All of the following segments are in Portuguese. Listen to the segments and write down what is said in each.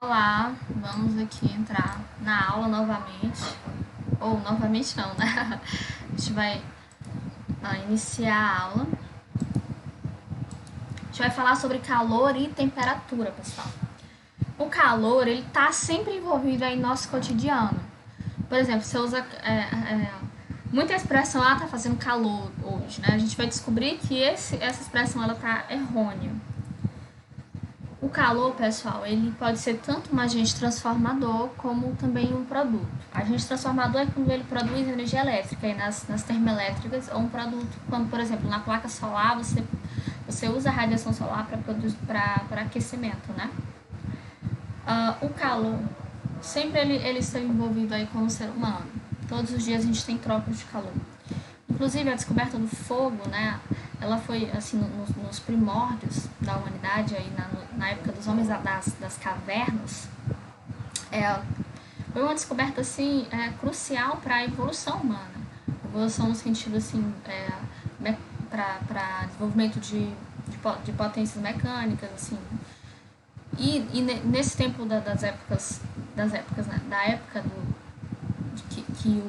Olá, vamos aqui entrar na aula novamente. Ou novamente não, né? A gente vai iniciar a aula. A gente vai falar sobre calor e temperatura, pessoal. O calor, ele tá sempre envolvido aí no nosso cotidiano. Por exemplo, você usa muita expressão, tá fazendo calor hoje, né? A gente vai descobrir que essa expressão, ela tá errônea. O calor, pessoal, ele pode ser tanto um agente transformador como também um produto. Agente transformador é quando ele produz energia elétrica aí nas termoelétricas, ou um produto, quando, por exemplo, na placa solar você usa a radiação solar para aquecimento, né? O calor, sempre ele está envolvido aí com o ser humano. Todos os dias a gente tem trocas de calor. Inclusive, a descoberta do fogo, né, ela foi, assim, nos primórdios da humanidade, aí na época dos homens das cavernas, foi uma descoberta, assim, crucial para a evolução humana. Evolução no sentido, assim, para desenvolvimento de potências mecânicas, assim. E nesse tempo das épocas, né, da época que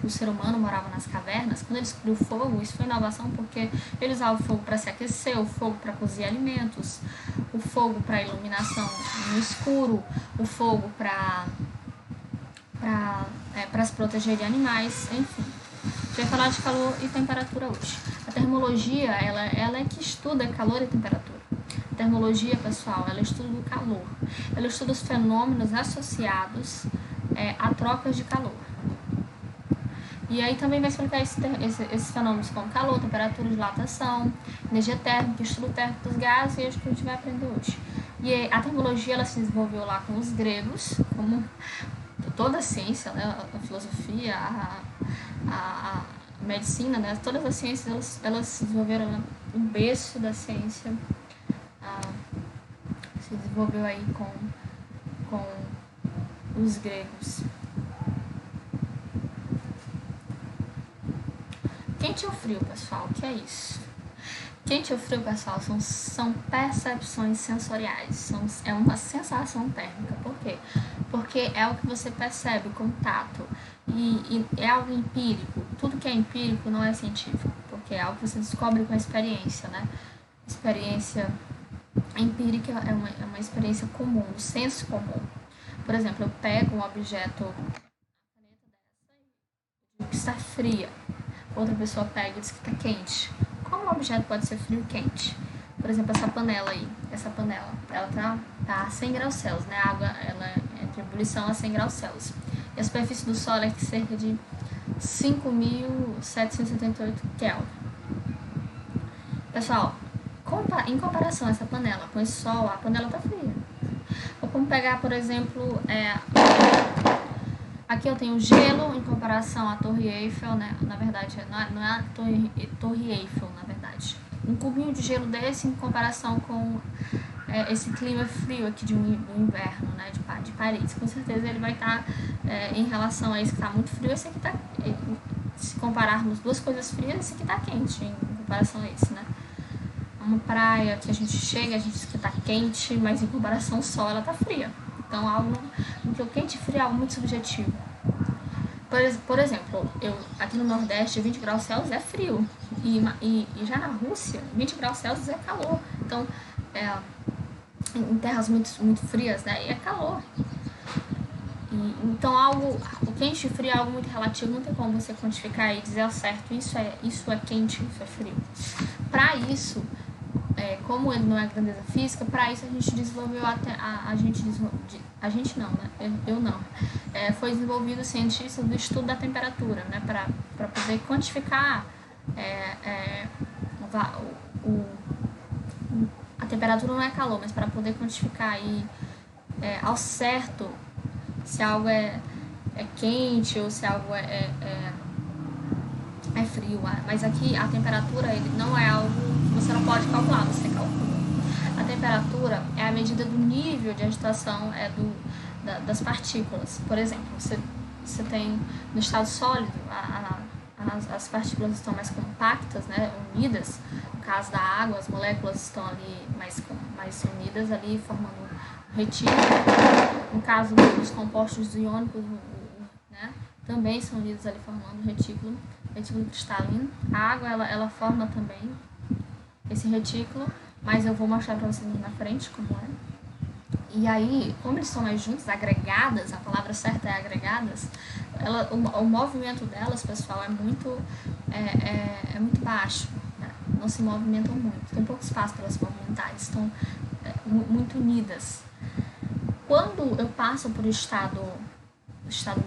o ser humano morava nas cavernas, quando ele descobriu o fogo, isso foi inovação porque ele usava o fogo para se aquecer, o fogo para cozer alimentos, o fogo para iluminação no escuro, o fogo para se proteger de animais, enfim. A gente vai falar de calor e temperatura hoje. A termologia, ela é que estuda calor e temperatura. A termologia, pessoal, ela estuda o calor. Ela estuda os fenômenos associados a trocas de calor. E aí também vai explicar esses fenômenos como calor, temperatura, dilatação, energia térmica, estudo térmico dos gases, e é isso que a gente vai aprender hoje. E a termologia, ela se desenvolveu lá com os gregos, como toda a ciência, né? A filosofia, a medicina, né? Todas as ciências, elas se desenvolveram no berço da ciência, se desenvolveu aí com os gregos. Quente ou frio, pessoal? O que é isso? Quente ou frio, pessoal, são percepções sensoriais, é uma sensação térmica. Por quê? Porque é o que você percebe, contato, e é algo empírico. Tudo que é empírico não é científico, porque é algo que você descobre com a experiência, né? Experiência empírica é uma experiência comum, do senso comum. Por exemplo, eu pego um objeto, que está fria, outra pessoa pega e diz que está quente. Como um objeto pode ser frio e quente? Por exemplo, essa panela aí, ela tá a 100 graus Celsius, né? A água, ela é entre ebulição a 100 graus Celsius. E a superfície do Sol é cerca de 5.778 Kelvin. Pessoal, em comparação a essa panela com esse Sol, a panela tá fria. Ou como pegar, por exemplo, aqui eu tenho gelo em comparação à Torre Eiffel, né? Na verdade, não é a Torre Eiffel, na verdade. Um cubinho de gelo desse em comparação com esse clima frio aqui do inverno, né? De Paris. Com certeza ele vai estar, em relação a esse que está muito frio, esse aqui está... Se compararmos duas coisas frias, esse aqui está quente em comparação a esse, né? Uma praia que a gente chega, a gente diz que está quente, mas em comparação ao sol, ela está fria. Então, porque o quente e frio é algo muito subjetivo. Por exemplo, aqui no Nordeste, 20 graus Celsius é frio. E já na Rússia, 20 graus Celsius é calor. Então, em terras muito, muito frias, né, e é calor. Então, o quente e frio é algo muito relativo. Não tem como você quantificar e dizer ao certo, isso é quente, isso é frio. Para isso, como ele não é grandeza física, para isso a gente desenvolveu a gente não, né? Eu não. Foi desenvolvido cientistas do estudo da temperatura, né? Para poder quantificar a temperatura não é calor, mas para poder quantificar aí ao certo se algo é quente ou se algo é frio. Mas aqui a temperatura ele não é algo que você não pode calcular, você calcula. A temperatura é a medida do nível de agitação das partículas. Por exemplo, você tem no estado sólido, as partículas estão mais compactas, né, unidas. No caso da água, as moléculas estão ali mais unidas, ali formando retículo. No caso dos compostos iônicos, né, também são unidos ali formando retículo cristalino. A água ela forma também esse retículo, mas eu vou mostrar para vocês na frente como é. E aí, como eles estão mais juntos, agregadas, a palavra certa é agregadas, o movimento delas, pessoal, é muito baixo, né? Não se movimentam muito, tem pouco espaço para elas se movimentar, estão muito unidas. Quando eu passo por estado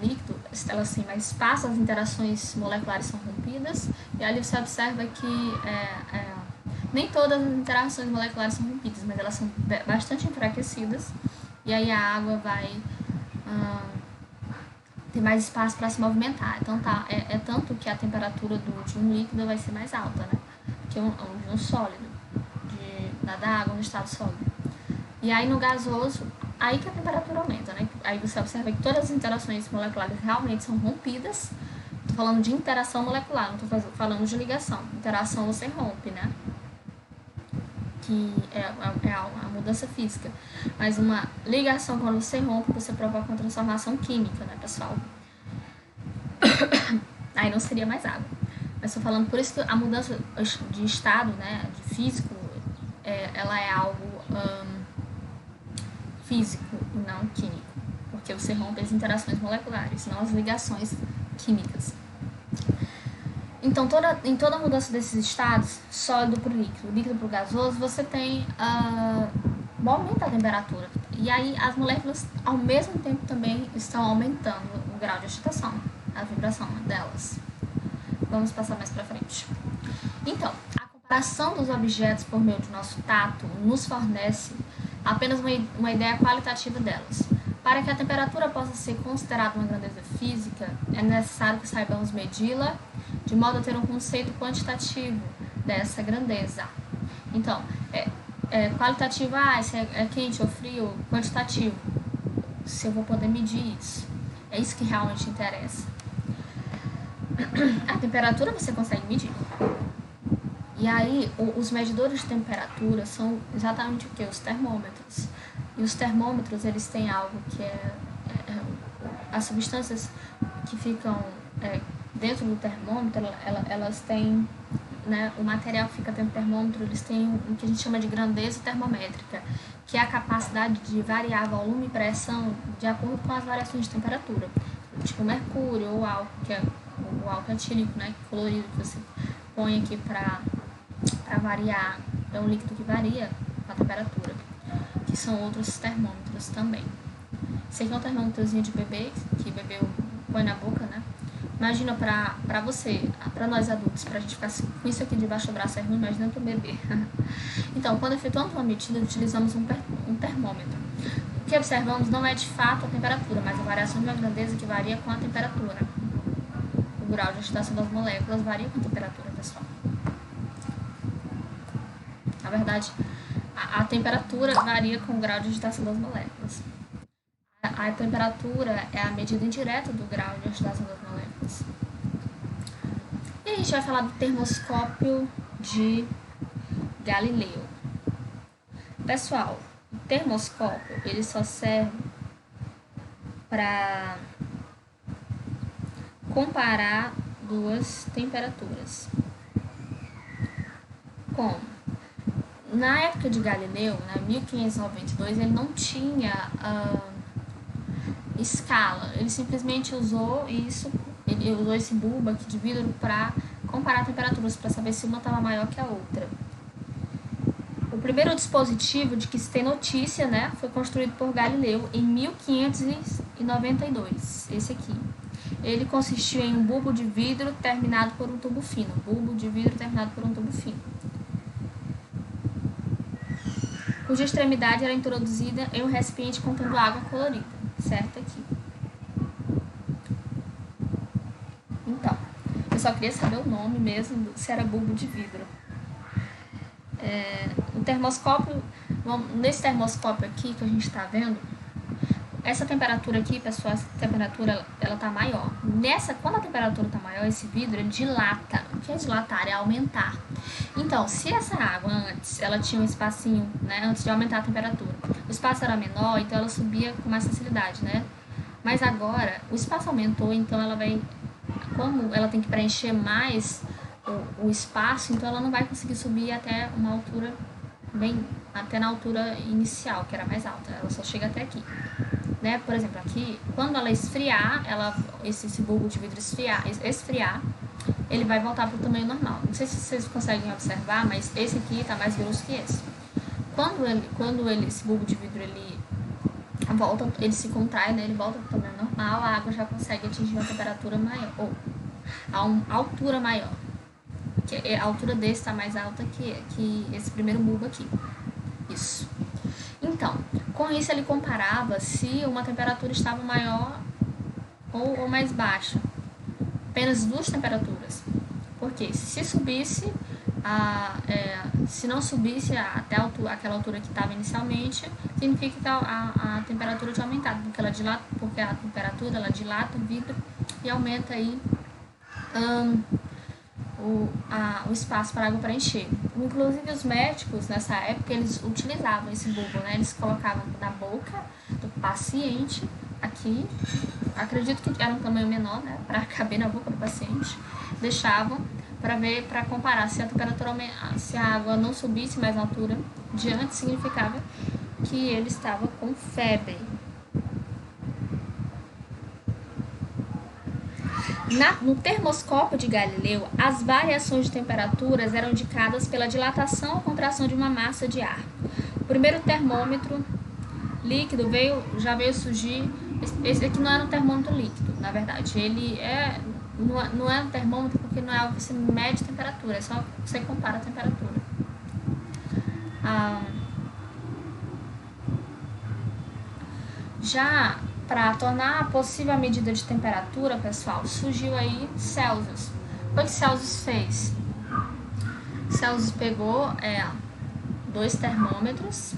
líquido, elas têm mais espaço, as interações moleculares são rompidas, e ali você observa que nem todas as interações moleculares são rompidas, mas elas são bastante enfraquecidas, e aí a água vai ter mais espaço para se movimentar. Então tanto que a temperatura de um líquido vai ser mais alta, né, que um sólido, da água no estado sólido. E aí no gasoso, aí que a temperatura aumenta, né? Aí você observa que todas as interações moleculares realmente são rompidas. Estou falando de interação molecular, não estou falando de ligação. Interação você rompe, né? Que é a mudança física. Mas uma ligação, quando você rompe, você provoca uma transformação química, né, pessoal? Aí não seria mais água. Mas estou falando, por isso que a mudança de estado, né, de físico, ela é algo físico e não químico, porque você rompe as interações moleculares, não as ligações químicas. Então, em toda mudança desses estados, sólido para o líquido para o gasoso, você tem aumenta a temperatura. E aí as moléculas, ao mesmo tempo, também estão aumentando o grau de agitação, a vibração delas. Vamos passar mais para frente. Então, a comparação dos objetos por meio do nosso tato nos fornece apenas uma ideia qualitativa delas. Para que a temperatura possa ser considerada uma grandeza física, é necessário que saibamos medi-la de modo a ter um conceito quantitativo dessa grandeza. Então, qualitativo, se é quente ou frio, quantitativo, se eu vou poder medir isso. É isso que realmente interessa. A temperatura você consegue medir. E aí, os medidores de temperatura são exatamente o que? Os termômetros. E os termômetros, eles têm algo que as substâncias que ficam dentro do termômetro, elas têm, né, o material que fica dentro do termômetro, eles têm o que a gente chama de grandeza termométrica, que é a capacidade de variar volume e pressão de acordo com as variações de temperatura. Tipo mercúrio ou álcool, que é o álcool etílico, né, colorido, que você põe aqui para variar, é um líquido que varia com a temperatura, que são outros termômetros também. Esse aqui é um termômetrozinho de bebê, que bebê põe na boca, né? Imagina pra você, pra nós adultos, pra gente ficar com isso aqui debaixo do braço é ruim, imagina pro bebê. Então, quando efetuamos uma medida, utilizamos um termômetro. O que observamos não é de fato a temperatura, mas a variação de uma grandeza que varia com a temperatura. O grau de agitação das moléculas varia com a temperatura, pessoal. Na verdade, a temperatura varia com o grau de agitação das moléculas. A temperatura é a medida indireta do grau de agitação das moléculas. E a gente vai falar do termoscópio de Galileu. Pessoal, o termoscópio, ele só serve para comparar duas temperaturas. Como? Na época de Galileu, em 1592, ele não tinha escala. Ele simplesmente usou esse bulbo aqui de vidro para comparar temperaturas, para saber se uma estava maior que a outra. O primeiro dispositivo de que se tem notícia, né, foi construído por Galileu em 1592, esse aqui. Ele consistiu em um bulbo de vidro terminado por um tubo fino. Cuja extremidade era introduzida em um recipiente contendo água colorida, certo? Aqui. Então, eu só queria saber o nome mesmo, se era bulbo de vidro. O termoscópio, nesse termoscópio aqui que a gente está vendo, essa temperatura aqui, pessoal, essa temperatura ela tá maior. Quando a temperatura tá maior, esse vidro ele dilata. O que é dilatar? É aumentar. Então, se essa água antes, ela tinha um espacinho, né, antes de aumentar a temperatura, o espaço era menor, então ela subia com mais facilidade, né? Mas agora o espaço aumentou, então ela vai, como ela tem que preencher mais o espaço, então ela não vai conseguir subir até uma altura até na altura inicial, que era mais alta. Ela só chega até aqui, né? Por exemplo, aqui, quando ela esfriar, esse bulbo de vidro esfriar, ele vai voltar para o tamanho normal. Não sei se vocês conseguem observar, mas esse aqui está mais grosso que esse. Esse bulbo de vidro ele se contrai, né? Ele volta para o tamanho normal, a água já consegue atingir uma temperatura maior, ou a uma altura maior. A altura desse está mais alta que esse primeiro bulbo aqui. Isso. Então, com isso ele comparava se uma temperatura estava maior ou mais baixa. Apenas duas temperaturas. Porque se subisse, se não subisse até aquela altura que estava inicialmente, significa que a temperatura tinha aumentado, porque a temperatura ela dilata o vidro e aumenta aí o espaço para a água preencher. Inclusive os médicos nessa época eles utilizavam esse bulbo, né? Eles colocavam na boca do paciente aqui, acredito que era um tamanho menor, né? Para caber na boca do paciente, deixavam para comparar se a temperatura, se a água não subisse mais na altura de antes, significava que ele estava com febre. No termoscópio de Galileu, as variações de temperaturas eram indicadas pela dilatação ou contração de uma massa de ar. O primeiro termômetro líquido já veio surgir. Esse aqui não era um termômetro líquido, na verdade. Ele não é um termômetro porque não é algo que você mede temperatura, é só você compara a temperatura. Já para tornar possível a medida de temperatura, pessoal, surgiu aí Celsius. O que Celsius fez? Celsius pegou dois termômetros,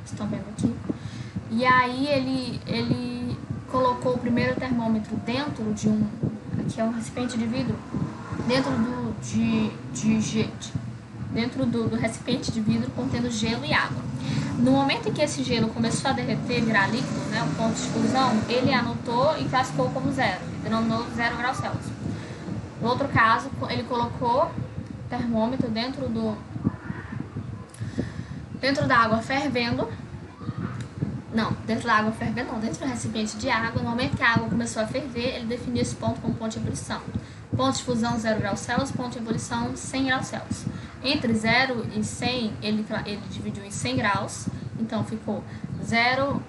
estão vendo aqui, e aí ele colocou o primeiro termômetro dentro de aqui é um recipiente de vidro, dentro do recipiente de vidro contendo gelo e água. No momento em que esse gelo começou a derreter, virar líquido, né, o ponto de fusão, ele anotou e classificou como zero, ele denominou 0 graus Celsius. No outro caso, ele colocou o termômetro dentro da água fervendo. Dentro do recipiente de água. No momento que a água começou a ferver, ele definiu esse ponto como ponto de ebulição. Ponto de fusão 0 graus Celsius, ponto de ebulição 100 graus Celsius. Entre 0 e 100, ele dividiu em 100 graus, então ficou de 0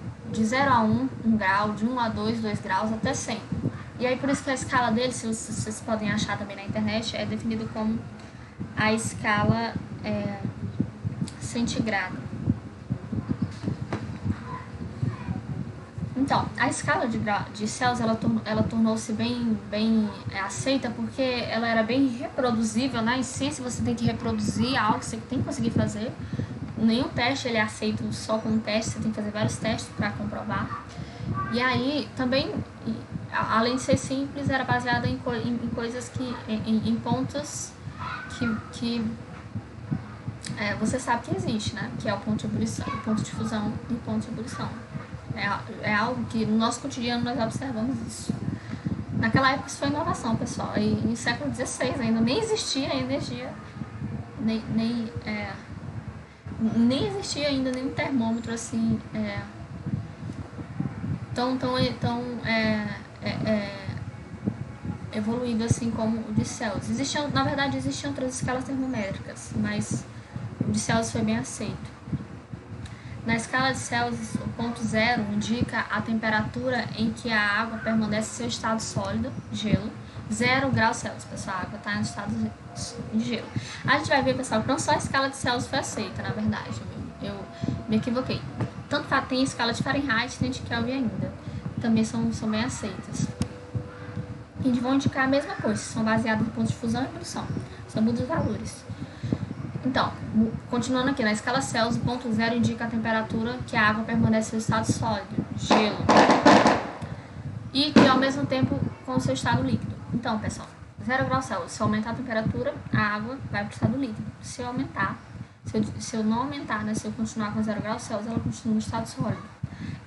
a 1, 1 grau, de 1 a 2, 2 graus, até 100. E aí, por isso que a escala dele, se vocês podem achar também na internet, é definido como a escala centigrada. Então, a escala de Celsius, ela tornou-se bem aceita porque ela era bem reproduzível, né? Em ciência você tem que reproduzir algo que você tem que conseguir fazer. Nenhum teste ele é aceito só com um teste, você tem que fazer vários testes para comprovar. E aí, também, além de ser simples, era baseada em coisas em pontos que você sabe que existe, né? Que é o ponto de ebulição, o ponto de fusão e o ponto de ebulição. É algo que no nosso cotidiano nós observamos isso. Naquela época isso foi inovação, pessoal. E no século XVI ainda nem existia energia, nem existia ainda nenhum termômetro assim tão evoluído assim como o de Celsius. Na verdade existiam outras escalas termométricas, mas o de Celsius foi bem aceito. Na escala de Celsius, o ponto 0 indica a temperatura em que a água permanece em seu estado sólido, gelo, 0 graus Celsius, pessoal, a água está em estado de gelo. A gente vai ver, pessoal, que não só a escala de Celsius foi aceita, na verdade, eu me equivoquei. Tanto tem a escala de Fahrenheit, tem de Kelvin ainda, também são bem aceitas. E vão indicar a mesma coisa, são baseadas no ponto de fusão e ebulição, só mudam os valores. Então, continuando aqui, na escala Celsius, o ponto 0 indica a temperatura que a água permanece no estado sólido, gelo, e que ao mesmo tempo com o seu estado líquido. Então, pessoal, 0 graus Celsius, se aumentar a temperatura, a água vai para o estado líquido. Se aumentar, Se eu não aumentar, né, se eu continuar com 0 graus Celsius, ela continua no estado sólido.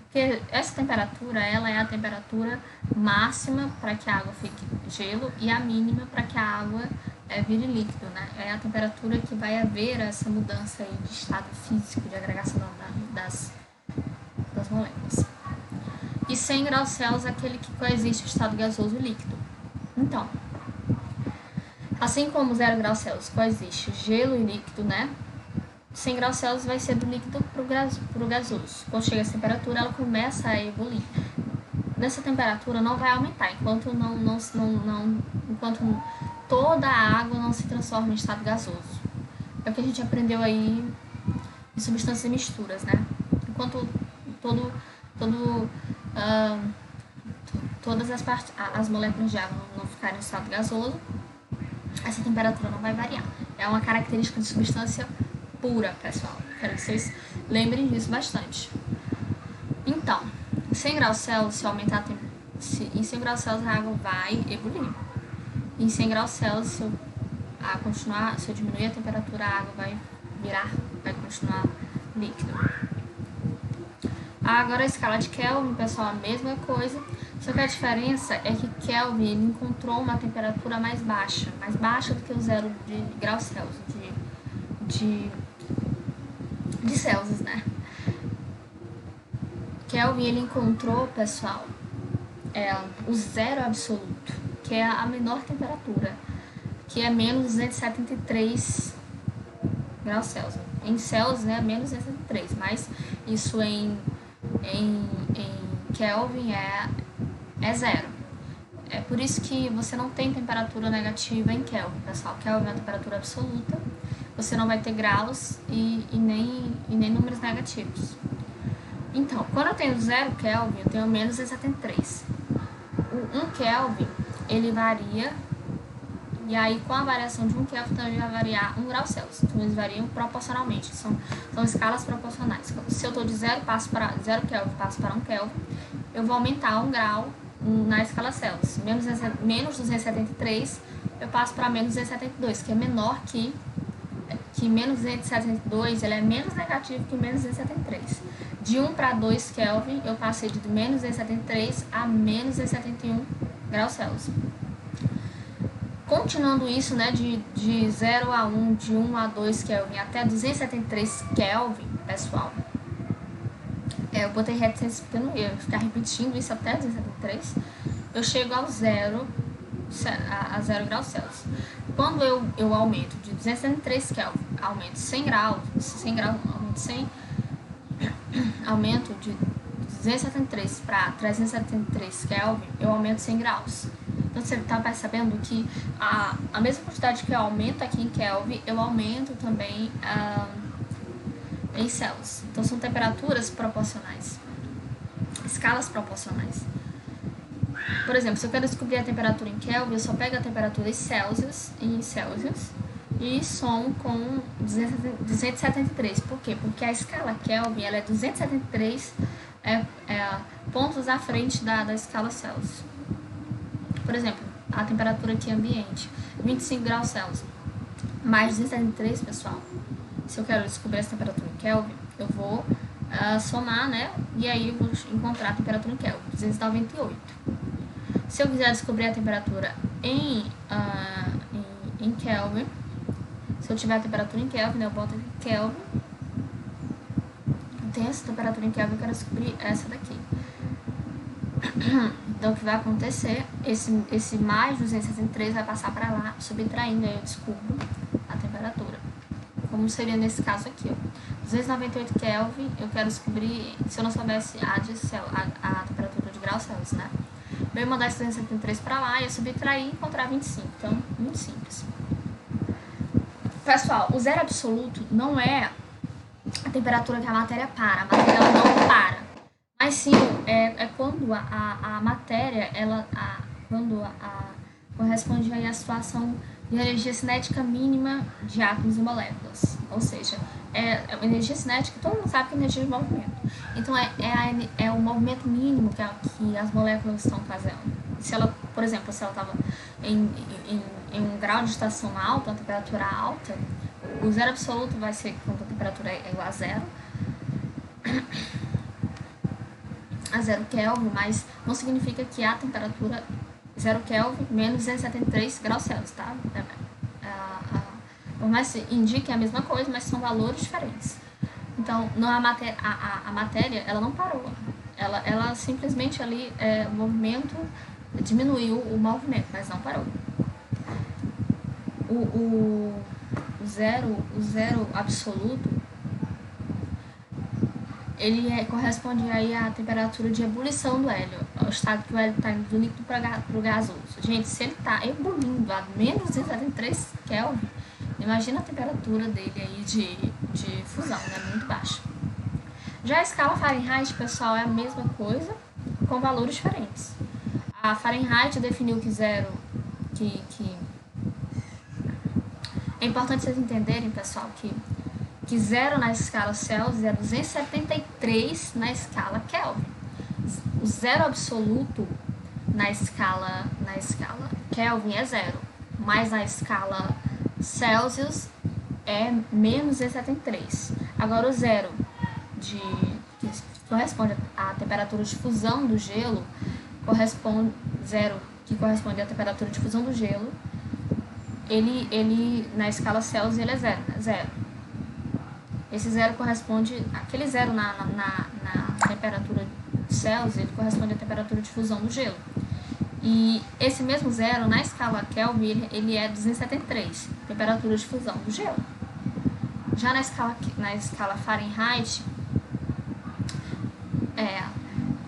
Porque essa temperatura, ela é a temperatura máxima para que a água fique gelo e a mínima para que a água vire líquido, né? É a temperatura que vai haver essa mudança aí de estado físico, de agregação das moléculas. E 100 graus Celsius é aquele que coexiste o estado gasoso e líquido. Então, assim como 0 graus Celsius coexiste gelo e líquido, né? 100 graus Celsius vai ser do líquido para o gasoso. Quando chega essa temperatura, ela começa a evoluir. Nessa temperatura não vai aumentar, enquanto toda a água não se transforma em estado gasoso. É o que a gente aprendeu aí em substâncias e misturas, né? Enquanto todas as moléculas de água não ficarem em estado gasoso, essa temperatura não vai variar. É uma característica de substância pura, pessoal. Quero que vocês lembrem disso bastante. Então, em 100 graus Celsius, se aumentar em 100 graus Celsius a água vai ebulir. Em 100 graus Celsius, se eu diminuir a temperatura, a água vai continuar líquido. Agora a escala de Kelvin, pessoal, a mesma coisa, só que a diferença é que Kelvin ele encontrou uma temperatura mais baixa do que o 0 de graus Celsius, de Celsius, né? Kelvin ele encontrou, pessoal, o zero absoluto, que é a menor temperatura, que é menos 273 graus Celsius. Em Celsius, né, menos 273, mas isso em Kelvin é zero. É por isso que você não tem temperatura negativa em Kelvin, pessoal. Kelvin é uma temperatura absoluta. Você não vai ter graus e nem números negativos. Então, quando eu tenho 0 Kelvin, eu tenho menos 273. O 1 Kelvin, ele varia, e aí com a variação de 1 Kelvin também vai variar 1 grau Celsius. Então, eles variam proporcionalmente, são escalas proporcionais. Se eu estou de 0 Kelvin, passo para 1 Kelvin, eu vou aumentar 1 grau na escala Celsius. Menos 273, eu passo para menos 272, que é menor que menos 272, ele é menos negativo que menos 273. De 1 para 2 Kelvin, eu passei de menos 273 a menos 271 graus Celsius. Continuando isso, né, de 0 a 1, de 1 a 2 Kelvin até 273 Kelvin, pessoal. Eu botei reticência porque eu não ia ficar repetindo isso até 273. Eu chego ao 0 graus Celsius. Quando eu aumento de 273 Kelvin, aumento 100 graus, aumento de 273 para 373 Kelvin, eu aumento 100 graus. Então você está percebendo que a mesma quantidade que eu aumento aqui em Kelvin, eu aumento também em Celsius. Então são temperaturas proporcionais, escalas proporcionais. Por exemplo, se eu quero descobrir a temperatura em Kelvin, eu só pego a temperatura em Celsius e somo com 273. Por quê? Porque a escala Kelvin ela é 273 pontos à frente da escala Celsius. Por exemplo, a temperatura aqui ambiente, 25 graus Celsius. Mais 273, pessoal. Se eu quero descobrir essa temperatura em Kelvin, eu vou somar, né? E aí eu vou encontrar a temperatura em Kelvin, 298. Se eu quiser descobrir a temperatura em Kelvin, se eu tiver a temperatura em Kelvin, eu boto aqui Kelvin. Eu tenho essa temperatura em Kelvin, eu quero descobrir essa daqui. Então o que vai acontecer? Esse mais 263 vai passar para lá, subtraindo, aí eu descubro a temperatura. Como seria nesse caso aqui, ó. 298 Kelvin, eu quero descobrir, se eu não soubesse a temperatura de graus Celsius, né? Eu ia mandar esse 273 para lá, ia subtrair e encontrar 25. Então, muito simples. Pessoal, o zero absoluto não é a temperatura que a matéria para. A matéria ela não para. Mas sim, é quando a matéria, quando corresponde aí à situação de energia cinética mínima de átomos e moléculas. Ou seja, a energia cinética, todo mundo sabe que é energia de movimento. Então, é o movimento mínimo que as moléculas estão fazendo. Se ela, por exemplo, se ela estava em um grau de estação alto, uma temperatura alta, O zero absoluto vai ser quando a temperatura é igual a zero. A 0 Kelvin, mas não significa que a temperatura 0 Kelvin menos 273 graus Celsius, tá? Por mais que indique a mesma coisa, mas são valores diferentes. Então, não, a matéria ela não parou. Ela simplesmente ali, o movimento diminuiu o movimento, mas não parou. O zero absoluto, ele corresponde aí à temperatura de ebulição do hélio, ao estado que o hélio está indo do líquido para o gasoso. Gente, se ele está ebulindo a menos 273 Kelvin, imagina a temperatura dele aí de fusão, né? Muito baixa. Já a escala Fahrenheit, pessoal, é a mesma coisa, com valores diferentes. A Fahrenheit definiu que zero, é importante vocês entenderem, pessoal, que zero na escala Celsius é 273 na escala Kelvin. O zero absoluto na escala Kelvin é zero, mas na escala Celsius é menos 273. Agora o zero que corresponde à temperatura de fusão do gelo, que corresponde à temperatura de fusão do gelo, ele na escala Celsius ele é zero, né? Zero. Esse zero corresponde, aquele zero na temperatura Celsius, ele corresponde à temperatura de fusão do gelo. E esse mesmo zero na escala Kelvin, ele é 273, temperatura de fusão do gelo. Já na escala Fahrenheit,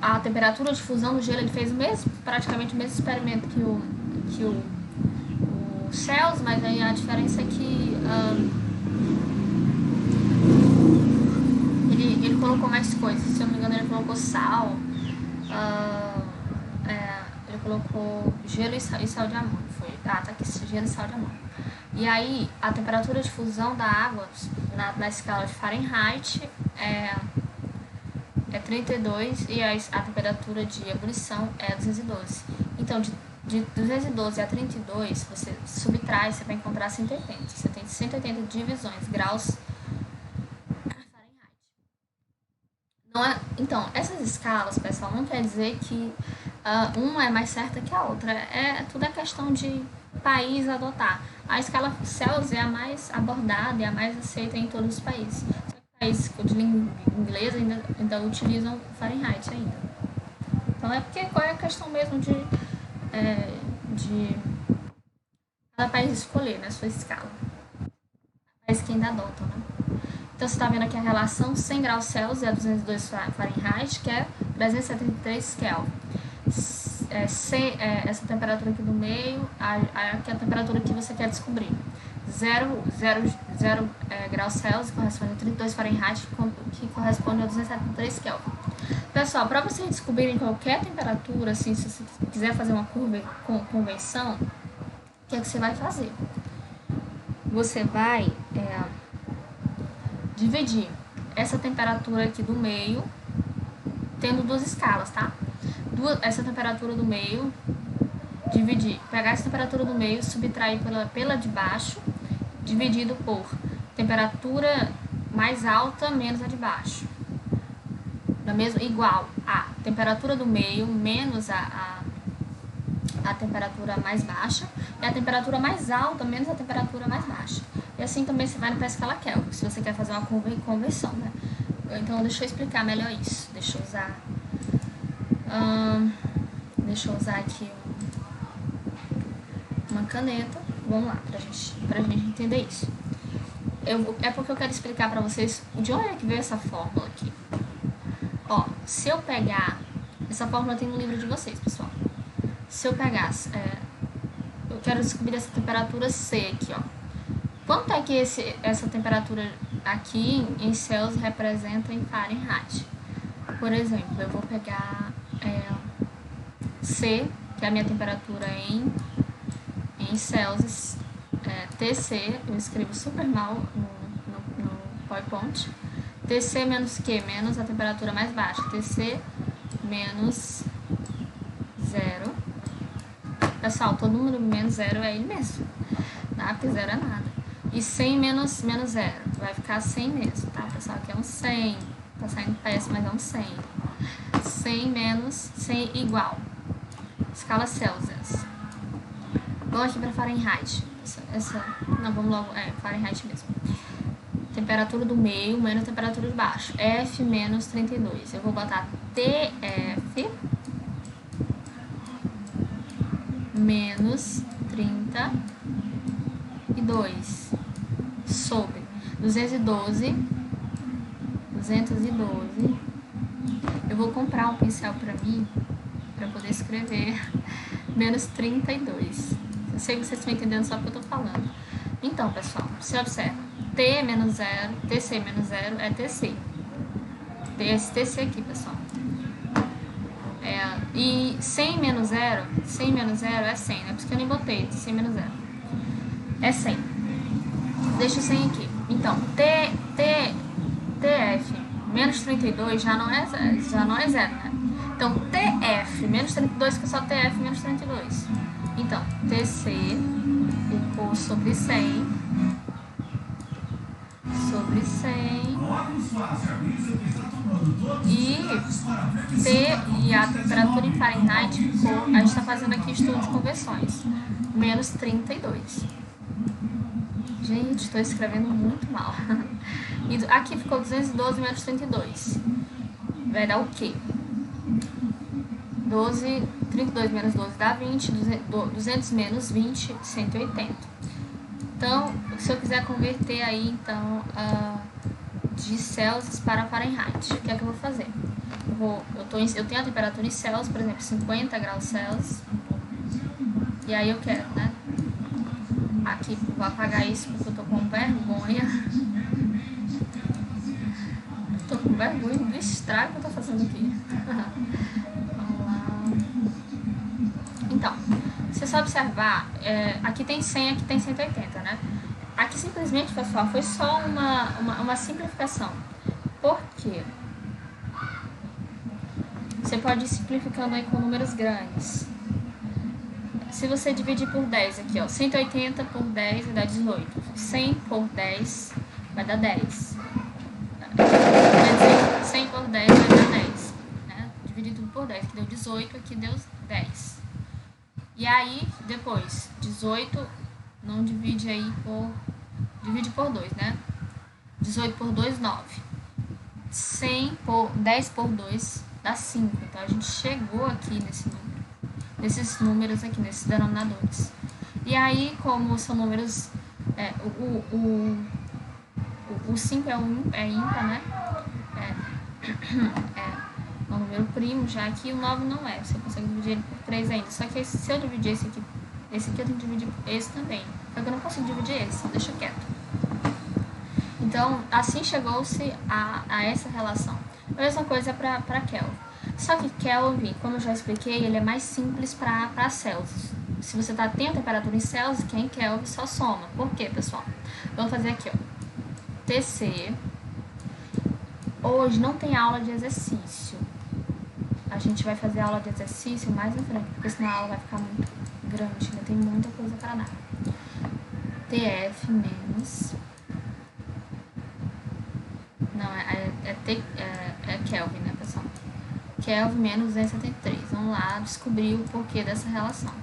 a temperatura de fusão do gelo, ele fez praticamente o mesmo experimento que o Celsius, mas aí a diferença é que ele colocou mais coisas. Se eu não me engano, ele colocou sal, ele colocou gelo e sal de amônio. Tá aqui, gelo e sal de amônio. E aí, a temperatura de fusão da água na escala de Fahrenheit é 32 e a temperatura de ebulição é 212. Então, de 212 a 32, você subtrai, você vai encontrar 180. Você tem 180 divisões, graus Fahrenheit. Então, essas escalas, pessoal, não quer dizer que uma é mais certa que a outra. Tudo é questão de país adotar. A escala Celsius é a mais abordada e a mais aceita em todos os países. Países de língua inglesa ainda utilizam Fahrenheit ainda. Então qual é a questão mesmo de cada país escolher, né, sua escala. País que ainda adotam, né? Então você está vendo aqui a relação 100 graus Celsius é 202 Fahrenheit, que é 373 Kelvin. Essa temperatura aqui do meio, aqui é a temperatura que você quer descobrir. 0 graus Celsius corresponde a 32 Fahrenheit, que corresponde a 273 Kelvin. Pessoal, para vocês descobrirem qualquer temperatura, assim, se você quiser fazer uma convenção, o que é que você vai fazer? Você vai dividir essa temperatura aqui do meio, tendo duas escalas, tá? Essa temperatura do meio, pegar essa temperatura do meio, subtrair pela de baixo, dividido por temperatura mais alta menos a de baixo. Igual a temperatura do meio menos a temperatura mais baixa e a temperatura mais alta menos a temperatura mais baixa. E assim também você vai para a escala Kelvin, se você quer fazer uma conversão, né? Então, deixa eu explicar melhor isso. Deixa eu usar aqui uma caneta. Vamos lá, pra gente entender isso. É porque eu quero explicar pra vocês de onde é que veio essa fórmula aqui. Ó, se eu pegar... Essa fórmula tem no livro de vocês, pessoal. Se eu pegar... eu quero descobrir essa temperatura C aqui, ó. Quanto é que essa temperatura aqui em Celsius representa em Fahrenheit? Por exemplo, eu vou pegar C, que é a minha temperatura em Celsius, TC, eu escrevo super mal no PowerPoint. TC menos Q, menos a temperatura mais baixa. TC menos 0. Pessoal, todo número menos 0 é ele mesmo, tá? Porque 0 é nada. E 100 menos 0. Vai ficar 100 mesmo, tá, pessoal? Aqui é um 100. Tá saindo péssimo, mas é um 100. 100 menos 100 igual. Escala Celsius. Vamos aqui para Fahrenheit. Não, vamos logo. Fahrenheit mesmo. Temperatura do meio menos temperatura de baixo. F menos 32. Eu vou botar TF menos 32 sobre 212. Eu vou comprar um pincel para mim, para poder escrever menos 32. Eu sei que vocês estão entendendo só o que eu tô falando. Então, pessoal, você observa. T menos 0, TC menos 0 é TC. Tem esse TC aqui, pessoal. E 100 menos 0 é 100, né? Por isso que eu nem botei 100 menos 0. É 100. Deixa o 100 aqui. Então, TF menos 32 já não é 0, né? Então, TF menos 32 que é só TF menos 32. Então, TC ficou sobre 100 e a temperatura em Fahrenheit ficou, a gente está fazendo aqui estudo de conversões, menos 32. Gente, estou escrevendo muito mal. E aqui ficou 212 menos 32. Vai dar o quê? 32 menos 12 dá 20, 200 menos 20, 180. Então, se eu quiser converter aí, então, de Celsius para Fahrenheit, o que é que eu vou fazer? Eu tenho a temperatura em Celsius, por exemplo, 50 graus Celsius. E aí eu quero, né? Aqui, vou apagar isso porque eu tô com vergonha. Tô com vergonha do estrago que eu tô fazendo aqui. Vamos lá. Então, se você observar, aqui tem 100, aqui tem 180, né? Aqui simplesmente, pessoal, foi só uma simplificação. Por quê? Você pode ir simplificando aí com números grandes. Se você dividir por 10 aqui, ó, 180 por 10 vai dar 18. 100 por 10 vai dar 10. Quer dizer, 100 por 10 vai dar 10. Né? Dividido por 10, que deu 18, aqui deu 10. E aí, depois, 18, não divide aí por... Divide por 2, né? 18 por 2, 9. 100 por 10 por 2 dá 5. Então, a gente chegou aqui nesse número. Nesses números aqui, nesses denominadores. E aí, como são números... o 5 é ímpar, né? É um número primo, já que o 9 não é. Você consegue dividir ele por 3 ainda. Só que se eu dividir esse aqui eu tenho que dividir por esse também. Só que eu não consigo dividir esse, então deixa quieto. Então, assim chegou-se a essa relação. A mesma coisa para Kelvin. Só que Kelvin, como eu já expliquei, ele é mais simples para Celsius. Se você tem a temperatura em Celsius, que é em Kelvin, só soma. Por quê, pessoal? Vamos fazer aqui, ó. TC. Hoje não tem aula de exercício. A gente vai fazer aula de exercício mais na frente, porque senão a aula vai ficar muito grande, ainda tem muita coisa para dar. TF menos... Não, é Kelvin, né, pessoal? Kelvin menos 273. Vamos lá descobrir o porquê dessa relação.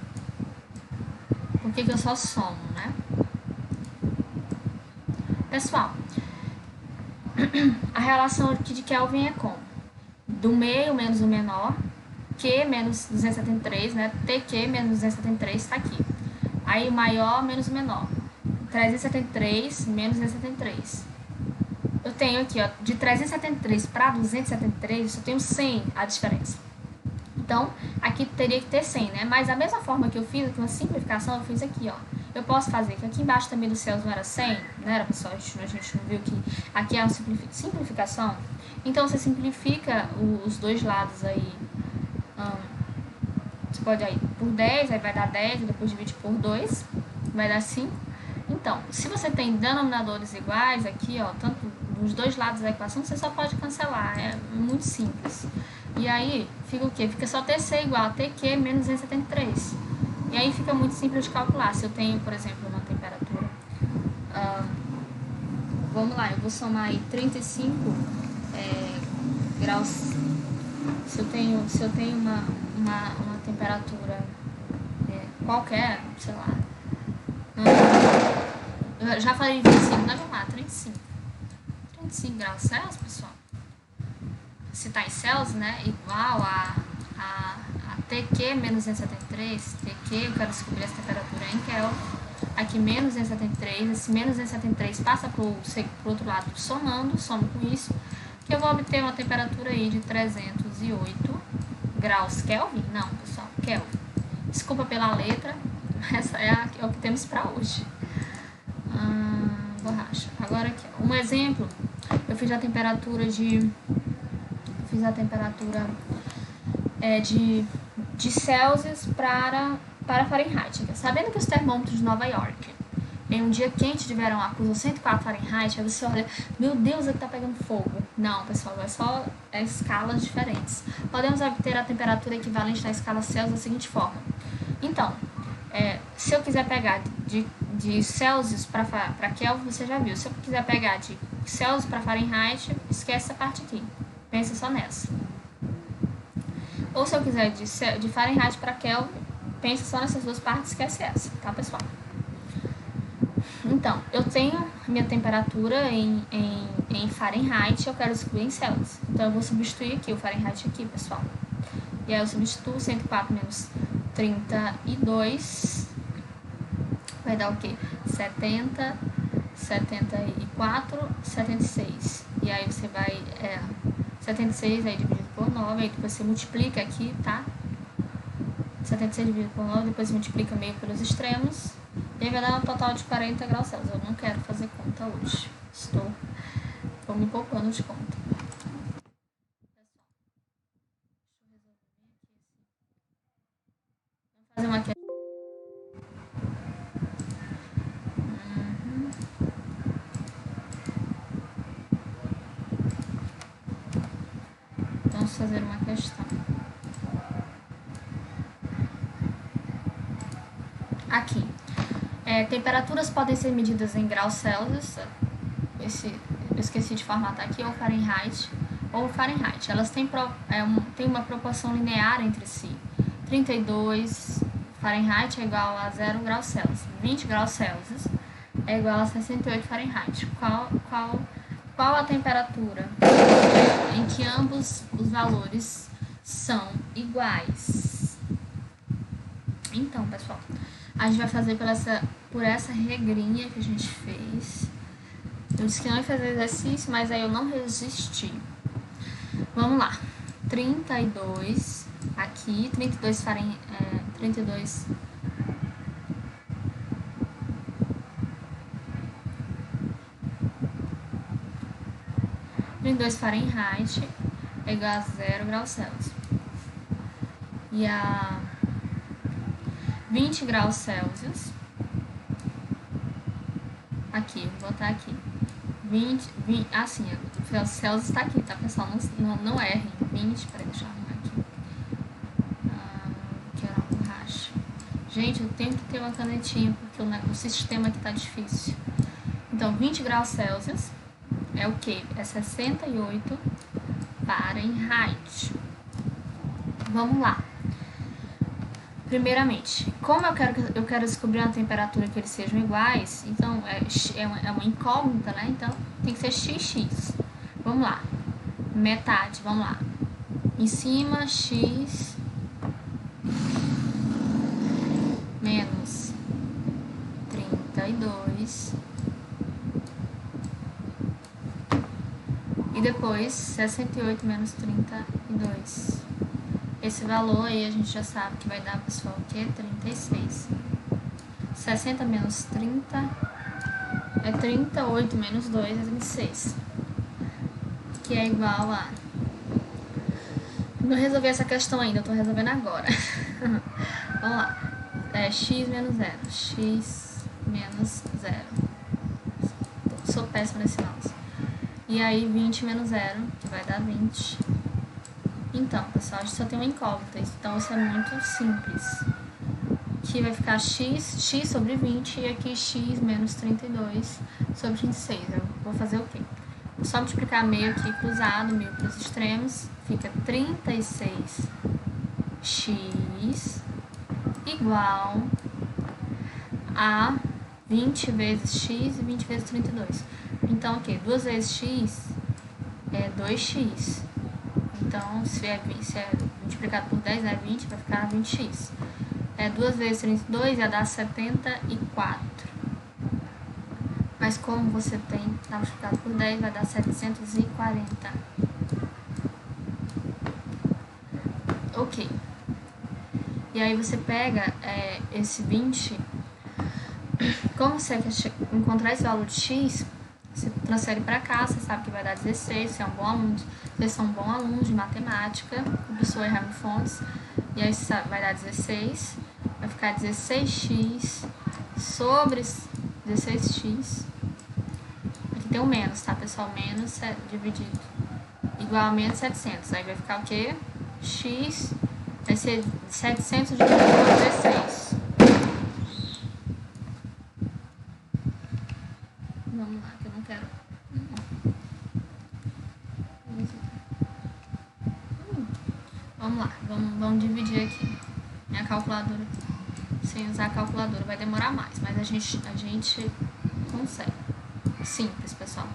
Por que eu só somo, né? Pessoal, a relação aqui de Kelvin é como? Do meio menos o menor, Q menos 273, né? TQ menos 273 está aqui. Aí o maior menos o menor. 373 menos 273. Eu tenho aqui, ó, de 373 para 273, eu só tenho 100 a diferença. Então, aqui teria que ter 100, né? Mas da mesma forma que eu fiz aqui, uma simplificação, eu fiz aqui, ó. Eu posso fazer que aqui embaixo também do Celsius não era 100, né? Era, pessoal, a gente não viu que aqui é uma simplificação. Então, você simplifica os dois lados aí. Você pode ir por 10, aí vai dar 10, e depois divide por 2, vai dar 5. Então, se você tem denominadores iguais aqui, ó, tanto dos dois lados da equação, você só pode cancelar, é muito simples. E aí, fica o quê? Fica só TC igual a TQ menos 273. E aí fica muito simples de calcular. Se eu tenho, por exemplo, uma temperatura Vamos lá, eu vou somar aí 35 graus. Se eu tenho uma temperatura qualquer, sei lá. Eu já falei 25, não, vamos lá, 35 graus Celsius, pessoal. Se tá em Celsius, né, igual a TQ menos 273, TQ, eu quero descobrir essa temperatura em Kelvin. Aqui menos 273, esse menos 273 passa pro outro lado somo com isso, que eu vou obter uma temperatura aí de 308 graus Kelvin. Não, pessoal, Kelvin. Desculpa pela letra, essa é o que temos para hoje. Borracha. Agora aqui, um exemplo, eu fiz a temperatura de Celsius para Fahrenheit. Sabendo que os termômetros de Nova York em um dia quente de verão acusam 104 Fahrenheit, aí você olha, meu Deus, aqui tá pegando fogo. Não, pessoal, é só escalas diferentes. Podemos obter a temperatura equivalente na escala Celsius da seguinte forma. Então, se eu quiser pegar de Celsius para Kelvin, você já viu. Se eu quiser pegar de Celsius para Fahrenheit, esquece essa parte aqui. Pensa só nessa. Ou se eu quiser de Fahrenheit para Kelvin, pensa só nessas duas partes, esquece essa, tá, pessoal? Então, eu tenho minha temperatura em Fahrenheit, eu quero descobrir em Celsius. Então, eu vou substituir aqui o Fahrenheit aqui, pessoal. E aí eu substituo 104 menos 32, vai dar o quê? 70, 74, 76. E aí você vai 76 aí dividido por 9, aí depois você multiplica aqui, tá? 76 dividido por 9, depois multiplica meio pelos extremos, e aí vai dar um total de 40 graus Celsius. Eu não quero fazer conta hoje, estou me poupando de conta. Vamos fazer uma aqui. Vamos fazer uma questão. Aqui. Temperaturas podem ser medidas em graus Celsius. Eu esqueci de formatar aqui, ou Fahrenheit. Elas têm uma proporção linear entre si. 32 Fahrenheit é igual a 0 graus Celsius. 20 graus Celsius é igual a 68 Fahrenheit. Qual a temperatura em que ambos os valores são iguais? Então, pessoal, a gente vai fazer por essa regrinha que a gente fez. Eu disse que não ia fazer exercício, mas aí eu não resisti. Vamos lá. 32 aqui, 32 Fahrenheit, 32 Fahrenheit é igual a 0 graus Celsius. E a 20 graus Celsius, aqui, vou botar aqui, 20 assim, o Celsius está aqui, tá, pessoal? Não errem. 20, peraí, deixa eu arrumar aqui. Quero uma borracha. Gente, eu tenho que ter uma canetinha, porque o sistema aqui tá difícil. Então, 20 graus Celsius é o quê? É 68 Fahrenheit. Vamos lá. Primeiramente, como eu quero descobrir uma temperatura que eles sejam iguais, então é uma incógnita, né? Então tem que ser XX. Vamos lá. Metade, vamos lá. Em cima, X menos 32. E depois 68 menos 32. Esse valor aí a gente já sabe que vai dar, pessoal, o que? 36. 60 menos 30 é 38 menos 2 é 26. Que é igual a... Não resolvi essa questão ainda, eu tô resolvendo agora. Vamos lá. X menos 0. X menos 0. Sou péssima nesse mouse. E aí 20 menos 0, que vai dar 20. Então, pessoal, a gente só tem uma incógnita, então isso é muito simples. aqui vai ficar x sobre 20 e aqui x menos 32 sobre 26. Eu vou fazer o quê? Vou só multiplicar meio aqui cruzado, meio para os extremos, fica 36x igual a 20 vezes x e 20 vezes 32. Então, o quê? 2 vezes x é 2x. Então, se é multiplicado por 10, é 20, vai ficar 20x. 2 vezes 32 ia dar 74. Mas como você está multiplicado por 10, vai dar 740. Ok. E aí você pega esse 20. Como você quer encontrar esse valor de x, você transfere para cá, você sabe que vai dar 16, você é um bom aluno, vocês são bons alunos de matemática, o professor Raimundo Fontes, e aí você sabe, vai dar 16, vai ficar 16x sobre 16x, aqui tem um menos, tá pessoal, menos dividido, igual a menos 700, aí vai ficar o quê? X vai ser 700 dividido por 16. Vamos lá, que eu não quero. Vamos lá, vamos dividir aqui. Minha calculadora, sem usar a calculadora, vai demorar mais, mas a gente consegue. Simples, pessoal.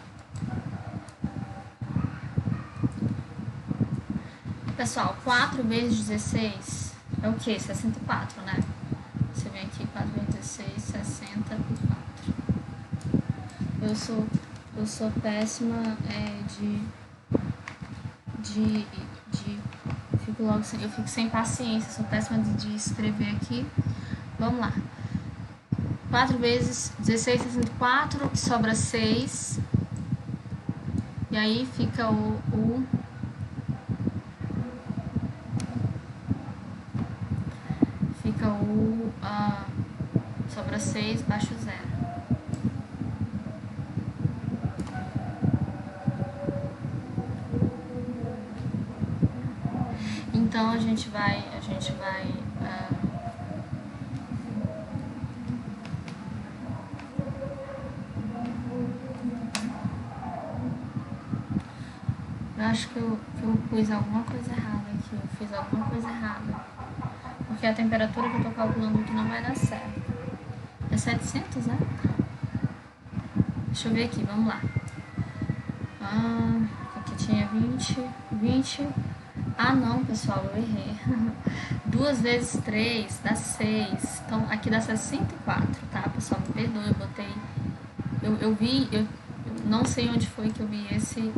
Pessoal, 4 vezes 16 é o quê? 64, né? Você vem aqui, 4 vezes 16, 64. Eu sou péssima eu fico sem paciência, sou péssima de escrever aqui. Vamos lá. 4 vezes 16, 64, sobra 6. E aí fica sobra 6, baixo 0. Então a gente vai eu acho que eu pus alguma coisa errada aqui, eu fiz alguma coisa errada, porque a temperatura que eu tô calculando aqui não vai dar certo. É 700, né? Deixa eu ver aqui, vamos lá. Aqui tinha 20. Ah, não, pessoal, eu errei. 2 vezes 3 dá 6. Então, aqui dá 64, tá, pessoal? Me perdoe, eu botei... Eu vi... Eu não sei onde foi que eu vi esse...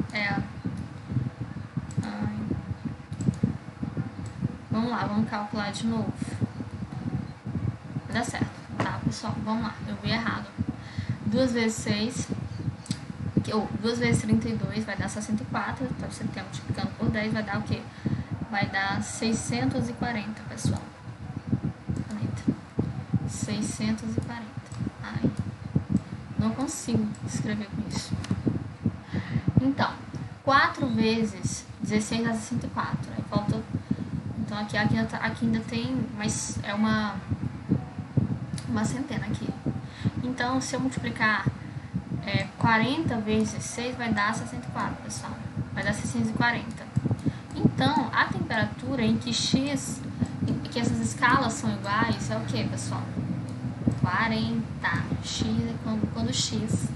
Vamos lá, vamos calcular de novo. Vai dar certo, tá, pessoal? Vamos lá, eu vi errado. 2 vezes 6... 2 vezes 32 vai dar 64. Então, você tem multiplicando por 10, vai dar o quê? Vai dar 640, pessoal. 640. Ai, não consigo escrever com isso. Então, 4 vezes 16 dá 64. Aí falta... Então, aqui ainda tem... Mas é uma centena aqui. Então, se eu multiplicar 40 vezes 6 vai dar 64, pessoal. Vai dar 640. Então, a temperatura em que x, que essas escalas são iguais, é o que, pessoal? 40. X é quando x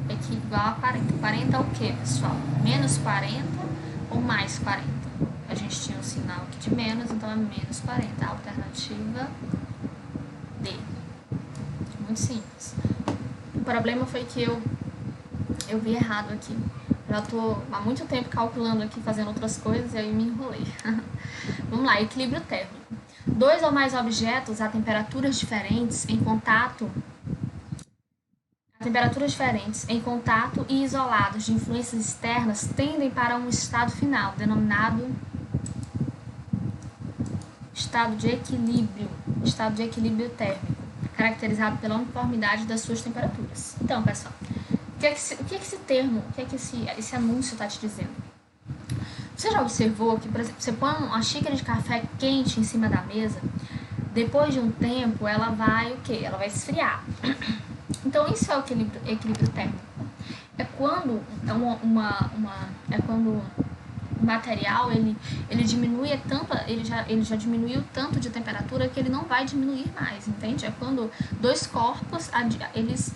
é aqui igual a 40. 40 é o que, pessoal? Menos 40 ou mais 40? A gente tinha um sinal aqui de menos, então é menos 40. A alternativa D. Muito simples. O problema foi que eu vi errado aqui. Já tô há muito tempo calculando aqui, fazendo outras coisas, e aí me enrolei. Vamos lá, equilíbrio térmico. 2 ou mais objetos a temperaturas diferentes em contato e isolados de influências externas tendem para um estado final, denominado estado de equilíbrio térmico, caracterizado pela uniformidade das suas temperaturas. Então, pessoal, o que é que esse termo, o que é que esse anúncio está te dizendo? Você já observou que, por exemplo, você põe uma xícara de café quente em cima da mesa, depois de um tempo, ela vai o quê? Ela vai esfriar. Então, isso é o equilíbrio térmico. É quando é quando o material ele diminui tanto, ele já diminuiu tanto de temperatura que ele não vai diminuir mais, entende? É quando dois corpos eles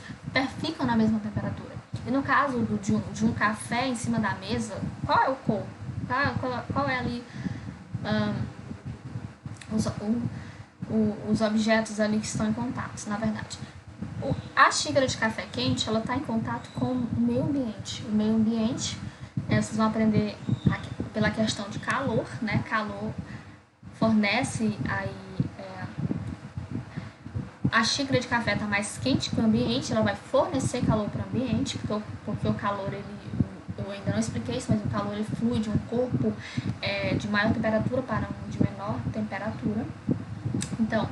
ficam na mesma temperatura. E no caso de um café em cima da mesa, qual é o corpo? Qual é ali os objetos ali que estão em contato, na verdade? A xícara de café quente, ela está em contato com o meio ambiente. O meio ambiente, vocês vão aprender pela questão de calor, né? Calor fornece aí... a xícara de café está mais quente que o ambiente, ela vai fornecer calor para o ambiente, porque o calor, eu ainda não expliquei isso, mas o calor ele flui de um corpo de maior temperatura para um de menor temperatura. Então,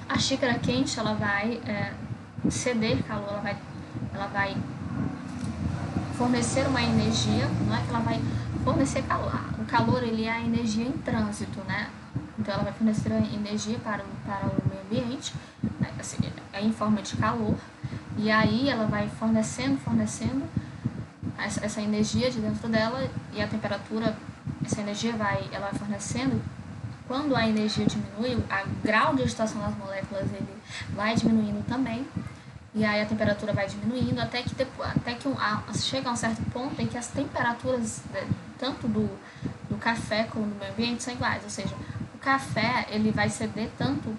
a xícara quente, ela vai ceder calor, ela vai fornecer uma energia, não é que ela vai fornecer calor. O calor, ele é a energia em trânsito, né? Então, ela vai fornecer energia para o meio ambiente, né? Assim, em forma de calor, e aí ela vai fornecendo essa energia de dentro dela, e a temperatura, essa energia ela vai fornecendo. Quando a energia diminui, o grau de agitação das moléculas ele vai diminuindo também, e aí a temperatura vai diminuindo até que chega a um certo ponto em que as temperaturas tanto do café como do meio ambiente são iguais, ou seja, o café ele vai ceder tanto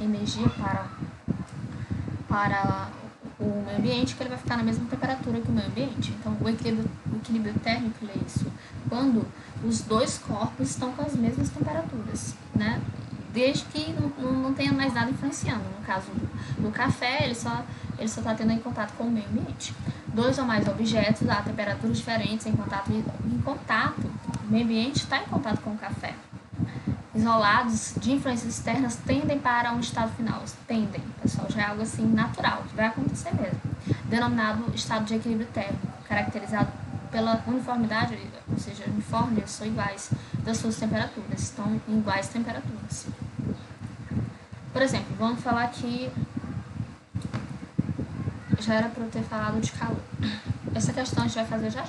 energia para o meio ambiente que ele vai ficar na mesma temperatura que o meio ambiente. Então, o equilíbrio térmico é isso, quando os dois corpos estão com as mesmas temperaturas, né? Desde que não tenha mais nada influenciando. No caso do café, ele só está tendo em contato com o meio ambiente. Dois ou mais objetos a temperaturas diferentes em contato. O meio ambiente está em contato com o café. Isolados de influências externas tendem para um estado final. Tendem, pessoal, já é algo assim natural, que vai acontecer mesmo. Denominado estado de equilíbrio térmico, caracterizado pela uniformidade, ou seja, uniformes são iguais das suas temperaturas, estão em iguais temperaturas. Por exemplo, vamos falar que já era para eu ter falado de calor. Essa questão a gente vai fazer já.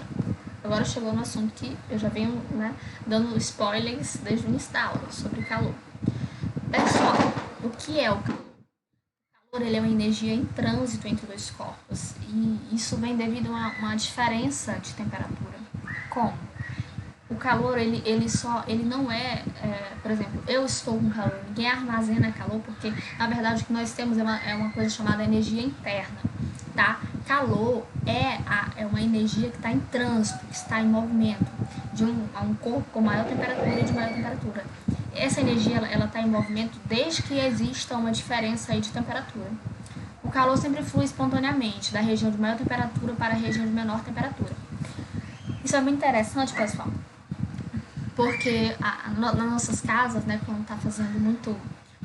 Agora chegou no assunto que eu já venho, né, dando spoilers desde o início da aula sobre calor. Pessoal, o que é o calor? O calor ele é uma energia em trânsito entre dois corpos, e isso vem devido a uma diferença de temperatura. Como? O calor, ele não por exemplo, eu estou com calor, ninguém armazena calor, porque na verdade o que nós temos é uma coisa chamada energia interna, tá? Calor é uma energia que está em trânsito, que está em movimento, a um corpo com maior temperatura e de maior temperatura. Essa energia, ela está em movimento desde que exista uma diferença aí de temperatura. O calor sempre flui espontaneamente, da região de maior temperatura para a região de menor temperatura. Isso é muito interessante, pessoal, porque nas nossas casas, né, quando está fazendo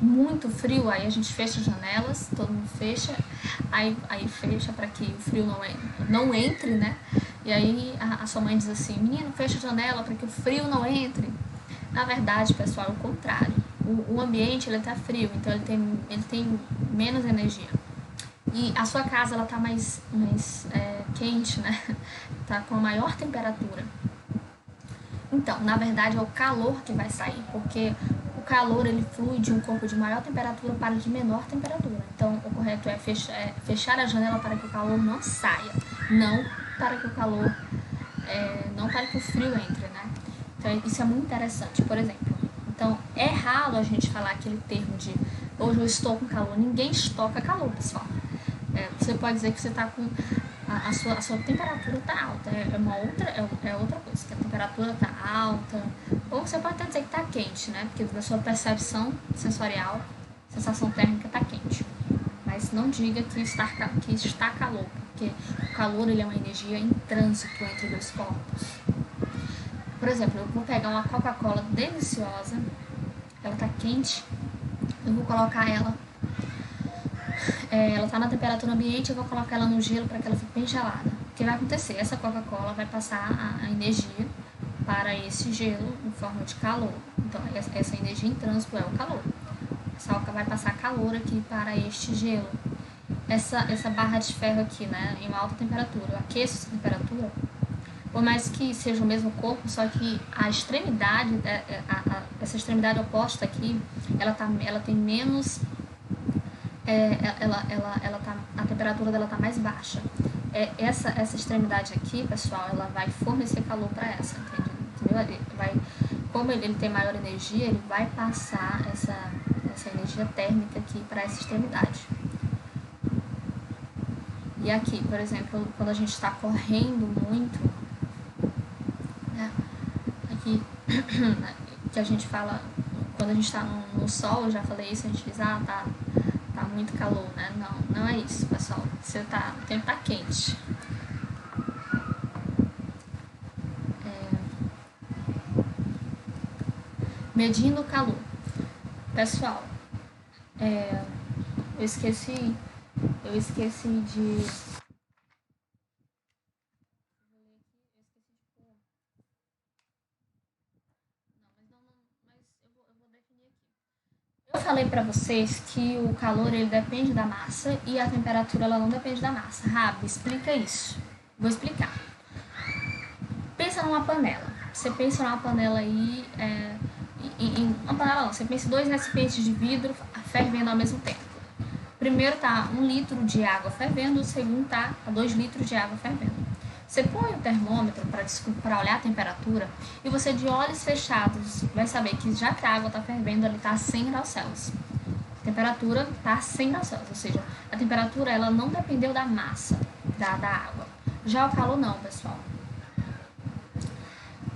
muito frio, aí a gente fecha as janelas, todo mundo fecha, aí fecha para que o frio não entre, né? E aí a sua mãe diz assim: menino, fecha a janela para que o frio não entre. Na verdade, pessoal, é o contrário. O ambiente ele tá frio, então ele tem menos energia. E a sua casa ela tá mais quente, né? Tá com a maior temperatura. Então, na verdade, é o calor que vai sair, porque o calor ele flui de um corpo de maior temperatura para de menor temperatura. Então, o correto é fechar a janela para que o calor não saia, não para que o calor, não para que o frio entre, né? Então, isso é muito interessante. Por exemplo, então é errado a gente falar aquele termo de hoje eu estou com calor. Ninguém estoca calor, pessoal. Você pode dizer que você está com a sua temperatura está alta, é outra coisa, que a temperatura está alta, ou você pode até dizer que está quente, né? Porque da sua percepção sensorial, sensação térmica está quente. Mas não diga que está calor, porque o calor ele é uma energia em trânsito entre dois corpos. Por exemplo, eu vou pegar uma Coca-Cola deliciosa, ela está quente, eu vou colocar ela está na temperatura ambiente, eu vou colocar ela no gelo para que ela fique bem gelada. O que vai acontecer? Essa Coca-Cola vai passar a energia para esse gelo em forma de calor. Então, essa energia em trânsito é o calor. Pessoal, vai passar calor aqui para este gelo. Essa barra de ferro aqui, né, em uma alta temperatura, eu aqueço essa temperatura, por mais que seja o mesmo corpo, só que a extremidade, essa extremidade oposta aqui, ela tem menos, a temperatura dela tá mais baixa. Essa extremidade aqui, pessoal, ela vai fornecer calor para essa, entendeu? Como ele tem maior energia, ele vai passar essa energia térmica aqui para essa extremidade. E aqui, por exemplo, quando a gente está correndo muito, né, aqui que a gente fala, quando a gente está no sol, eu já falei isso, a gente diz, tá muito calor, né? Não é isso, pessoal. O tempo tá quente. Medindo o calor. Pessoal, eu esqueci de... Eu falei pra vocês que o calor ele depende da massa e a temperatura ela não depende da massa. Rabi, explica isso. Vou explicar. Pensa numa panela. Você pensa numa panela aí, uma panela não, você pensa em 2 recipientes de vidro fervendo ao mesmo tempo. Primeiro tá 1 litro de água fervendo, o segundo tá 2 litros de água fervendo. Você põe o termômetro para olhar a temperatura e você de olhos fechados vai saber que já que a água está fervendo, ali está a 100 graus Celsius. A temperatura está a 100 graus Celsius, ou seja, a temperatura ela não dependeu da massa da água. Já o calor não, pessoal.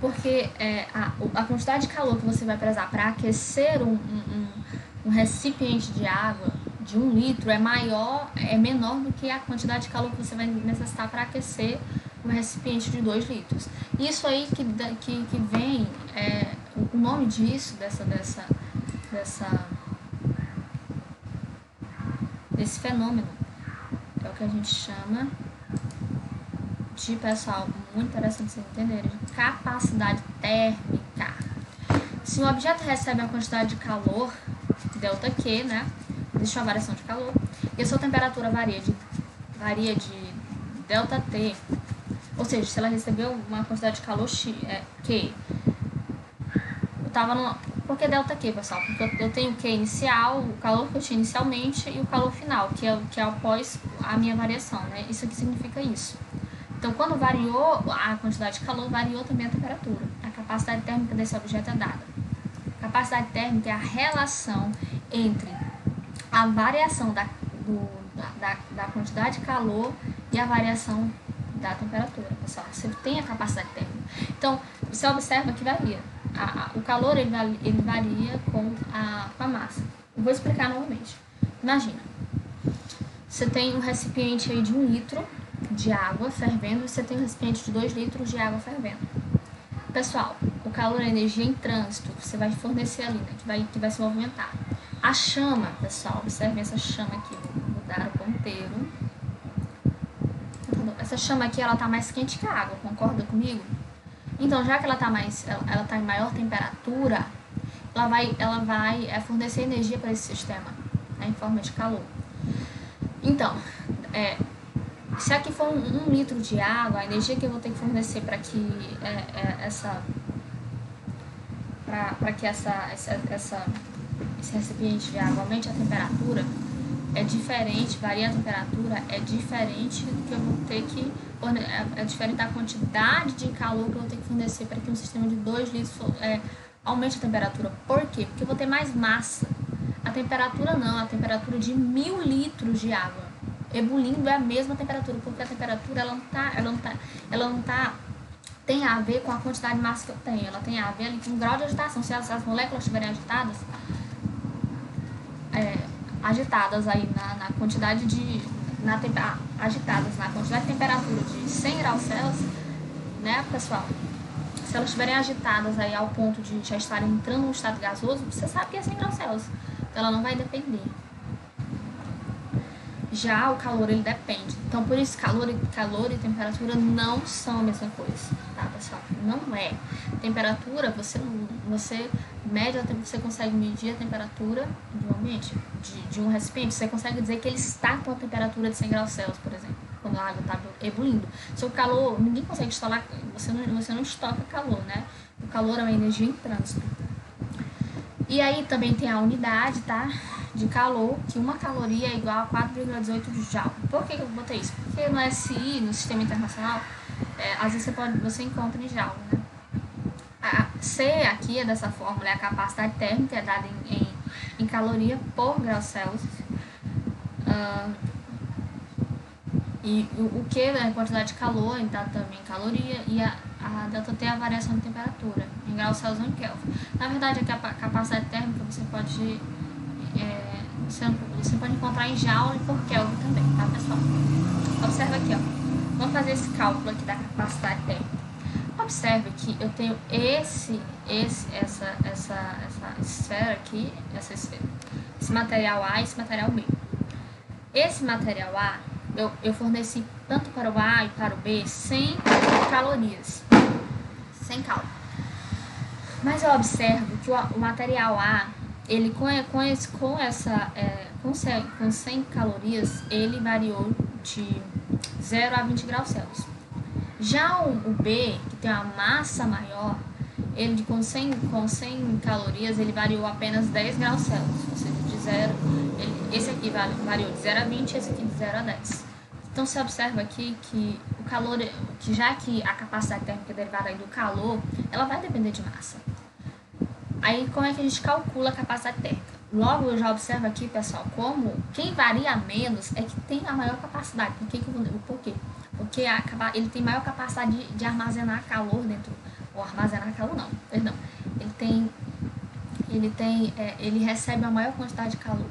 Porque a quantidade de calor que você vai precisar para aquecer um recipiente de água de 1 litro é menor do que a quantidade de calor que você vai necessitar para aquecer um recipiente de 2 litros. Isso aí que vem, o nome disso, desse fenômeno, é o que a gente chama de, pessoal, muito interessante vocês entenderem, de capacidade térmica. Se um objeto recebe uma quantidade de calor, ΔQ, né, existe uma variação de calor, e a sua temperatura varia de ΔT, ou seja, se ela recebeu uma quantidade de calor Q, por que ΔQ, pessoal? Porque eu tenho o Q inicial, o calor que eu tinha inicialmente, e o calor final, que é após a minha variação, né? Isso aqui significa isso. Então, quando variou a quantidade de calor, variou também a temperatura. A capacidade térmica desse objeto é dada. A capacidade térmica é a relação entre a variação da quantidade de calor e a variação da temperatura, pessoal. Você tem a capacidade térmica. Então, você observa que varia. O calor ele varia com a massa. Eu vou explicar novamente. Imagina, você tem um recipiente aí de 1 litro de água fervendo e você tem um recipiente de 2 litros de água fervendo. Pessoal, o calor é energia em trânsito, você vai fornecer ali, né, que vai se movimentar. A chama, pessoal, observem essa chama aqui, vou mudar o ponteiro. Essa chama aqui, ela tá mais quente que a água, concorda comigo? Então, já que ela tá em maior temperatura, ela vai fornecer energia para esse sistema, né, em forma de calor. Então, se aqui for 1 litro de água, a energia que eu vou ter que fornecer para que esse recipiente de água aumente a temperatura é diferente, varia a temperatura, é diferente do que eu vou ter que é diferente da quantidade de calor que eu vou ter que fornecer para que um sistema de 2 litros aumente a temperatura. Por quê? Porque eu vou ter mais massa. A temperatura não, a temperatura de 1000 litros de água ebulindo é a mesma temperatura, porque a temperatura ela não tem a ver com a quantidade de massa que eu tenho, ela tem a ver ali com o grau de agitação. Se as moléculas estiverem agitadas aí na quantidade agitadas na quantidade de temperatura de 100 graus Celsius, né, pessoal? Se elas estiverem agitadas aí ao ponto de já estarem entrando no estado gasoso, você sabe que é 100 graus Celsius, então ela não vai depender. Já o calor, ele depende. Então, por isso, calor e temperatura não são a mesma coisa, tá, pessoal? pessoal. Não é. Temperatura, você mede, você consegue medir a temperatura do ambiente, de um recipiente. Você consegue dizer que ele está com a temperatura de 100 graus Celsius, por exemplo, quando a água está ebulindo. Seu calor, ninguém consegue instalar, você não estoca calor, né? O calor é uma energia em trânsito. E aí também tem a unidade, tá? De calor, que uma caloria é igual a 4,18 Joule. Por que eu botei isso? Porque no SI, no Sistema Internacional, às vezes você encontra em Joule, né? A C aqui é dessa fórmula, é a capacidade térmica, é dada em caloria por grau Celsius. E o Q é a quantidade de calor, dado também em caloria, e a ΔT é a variação de temperatura, em graus Celsius ou em Kelvin. Na verdade, aqui a capacidade térmica você pode encontrar em Joule e por Kelvin também, tá, pessoal? Observa aqui, ó. Vamos fazer esse cálculo aqui da capacidade térmica. Observe que eu tenho essa esfera aqui, esse material A e esse material B. Esse material A, eu forneci tanto para o A e para o B 100 calorias, 100 cálculos. Mas eu observo que o material A, ele com 100 calorias, ele variou de 0 a 20 graus Celsius. Já o B, que tem uma massa maior, ele com 100 calorias, ele variou apenas 10 graus Celsius, ou seja, de 0, esse aqui variou de 0 a 20, esse aqui de 0 a 10. Então, você observa aqui que o calor, já que a capacidade térmica é derivada do calor, ela vai depender de massa. Aí, como é que a gente calcula a capacidade térmica? Logo, eu já observo aqui, pessoal, como quem varia menos é que tem a maior capacidade. Por quê? Porque ele tem maior capacidade de armazenar calor dentro. Ou armazenar calor não, perdão. Ele recebe a maior quantidade de calor.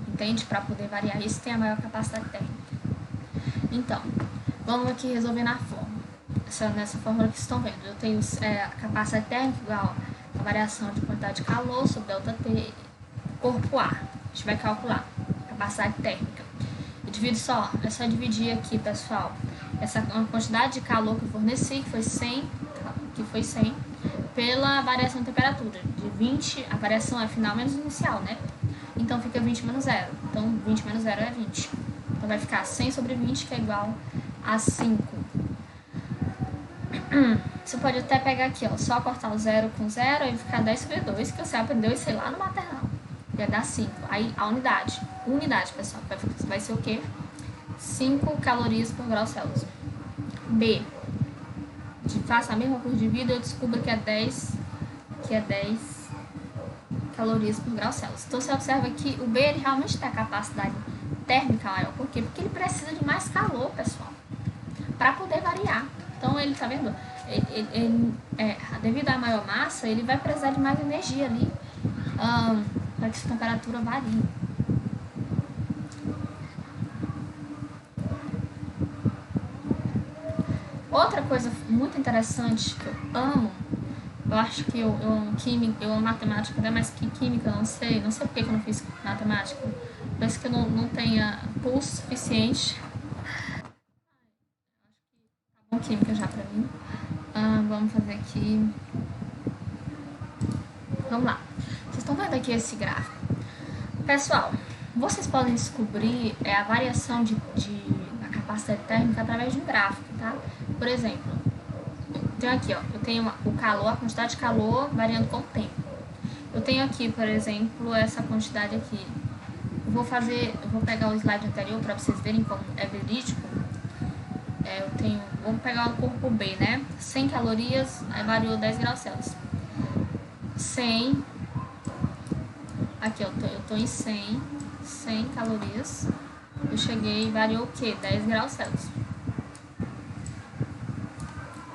Entende? Para poder variar isso, tem a maior capacidade térmica. Então, vamos aqui resolver na fórmula. Nessa fórmula que vocês estão vendo. Eu tenho a capacidade térmica igual a variação de quantidade de calor sobre ΔT corpo A. A gente vai calcular a capacidade térmica. Eu divido é só dividir aqui, pessoal, essa quantidade de calor que eu forneci, que foi 100, pela variação de temperatura. De 20, a variação é final menos inicial, né? Então fica 20 menos 0. Então 20 menos 0 é 20. Então vai ficar 100 sobre 20, que é igual a 5. Você pode até pegar aqui, ó, só cortar o 0 com 0 e ficar 10 sobre 2, que você aprendeu isso lá no maternal. Vai dar 5. Aí a unidade, pessoal, vai ser o quê? 5 calorias por grau Celsius. B. Faça a mesma curva de vida e eu descubro que é 10 calorias por grau Celsius. Então você observa que o B ele realmente tem a capacidade térmica maior. Por quê? Porque ele precisa de mais calor, pessoal, para poder variar. Então ele, tá vendo? Devido à maior massa, ele vai precisar de mais energia ali para que a temperatura varie. Outra coisa muito interessante que eu amo, eu acho que eu amo química, eu amo matemática, né? Mas que química eu não sei porque eu não fiz matemática. Parece que eu não tenha pulso suficiente. Tá bom química já pra mim. Vamos fazer aqui. Vamos lá. Vocês estão vendo aqui esse gráfico? Pessoal, vocês podem descobrir a variação da capacidade térmica através de um gráfico, tá? Por exemplo, eu tenho o calor, a quantidade de calor variando com o tempo. Eu tenho aqui, por exemplo, essa quantidade aqui. Eu vou pegar o slide anterior para vocês verem como é verídico. Vamos pegar o corpo B, né? 100 calorias, aí variou 10 graus Celsius. 100, aqui eu tô em 100 calorias. Eu cheguei e variou o quê? 10 graus Celsius.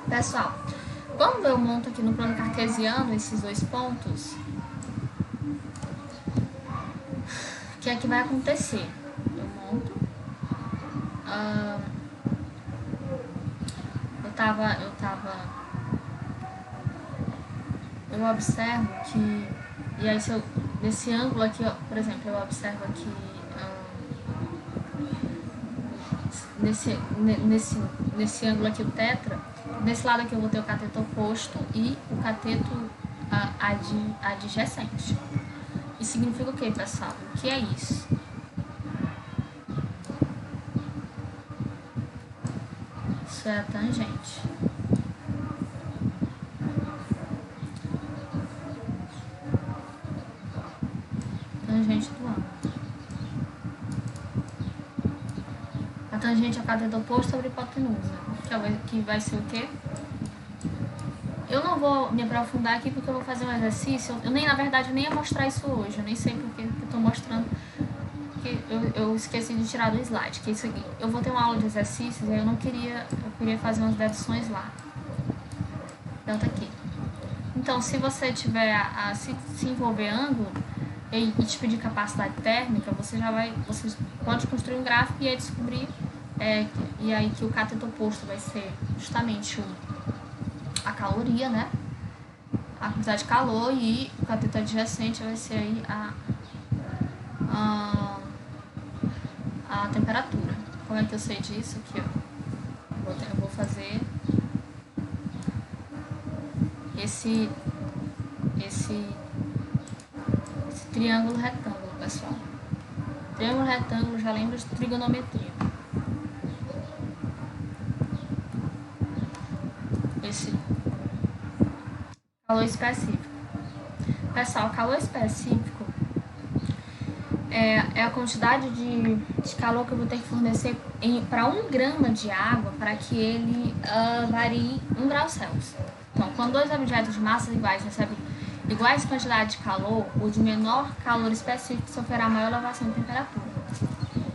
Pessoal, quando eu monto aqui no plano cartesiano esses dois pontos, o que é que vai acontecer? Eu monto. Eu observo que, e aí nesse ângulo aqui, ó, por exemplo, eu observo aqui nesse ângulo aqui o tetra, Desse lado aqui eu vou ter o cateto oposto e o cateto adjacente. Isso significa o que, pessoal? O que é isso? Isso é a tangente. Tangente do ângulo. A tangente é o cateto oposto sobre a hipotenusa, que vai ser o quê? Eu não vou me aprofundar aqui porque eu vou fazer um exercício. Na verdade, eu nem ia mostrar isso hoje. Eu nem sei porque eu estou mostrando. Porque eu esqueci de tirar do slide, que é isso aqui. Eu vou ter uma aula de exercícios e eu queria fazer umas deduções lá. Então tá aqui. Então, se você tiver se envolver ângulo e te pedir capacidade térmica, você pode construir um gráfico e aí descobrir e aí que o cateto oposto vai ser justamente a caloria, né? A quantidade de calor, e o cateto adjacente vai ser aí a temperatura. Como é que eu sei disso? Aqui, ó. Eu vou fazer esse triângulo retângulo, pessoal. Triângulo retângulo já lembra de trigonometria. Esse calor específico. Pessoal, calor específico é a quantidade de calor que eu vou ter que fornecer para 1 grama de água para que ele varie 1 grau Celsius. Então, quando 2 objetos de massas iguais recebem iguais quantidades de calor, o de menor calor específico sofrerá maior elevação de temperatura.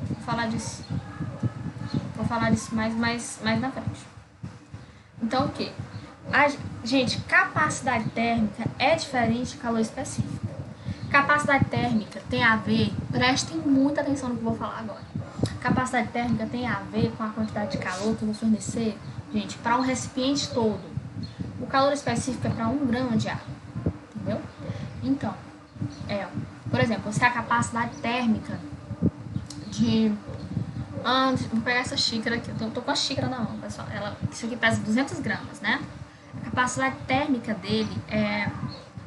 Vou falar disso mais na frente. Então, o que? Gente, capacidade térmica é diferente de calor específico. Capacidade térmica tem a ver, prestem muita atenção no que eu vou falar agora. Capacidade térmica tem a ver com a quantidade de calor que eu vou fornecer, gente, para um recipiente todo. O calor específico é para 1 grama de água, entendeu? Então, por exemplo, se a capacidade térmica vou pegar essa xícara aqui, eu tô com a xícara na mão, pessoal. Isso aqui pesa 200 gramas, né? A capacidade térmica dele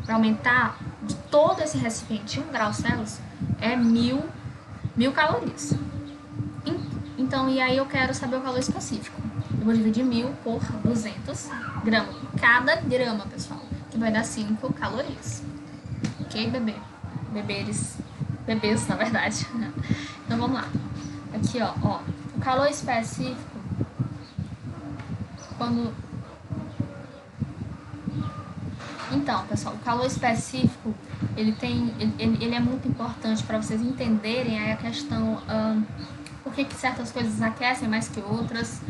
para aumentar de todo esse recipiente 1 grau Celsius é 1000 calorias. Então, e aí eu quero saber o calor específico. Eu vou dividir 1000 por 200 gramas. Cada grama, pessoal, que vai dar 5 calorias. Ok, bebês, na verdade. Então, vamos lá. Aqui, ó, o calor específico, Então, pessoal, o calor específico, ele é muito importante para vocês entenderem aí a questão por que certas coisas aquecem mais que outras.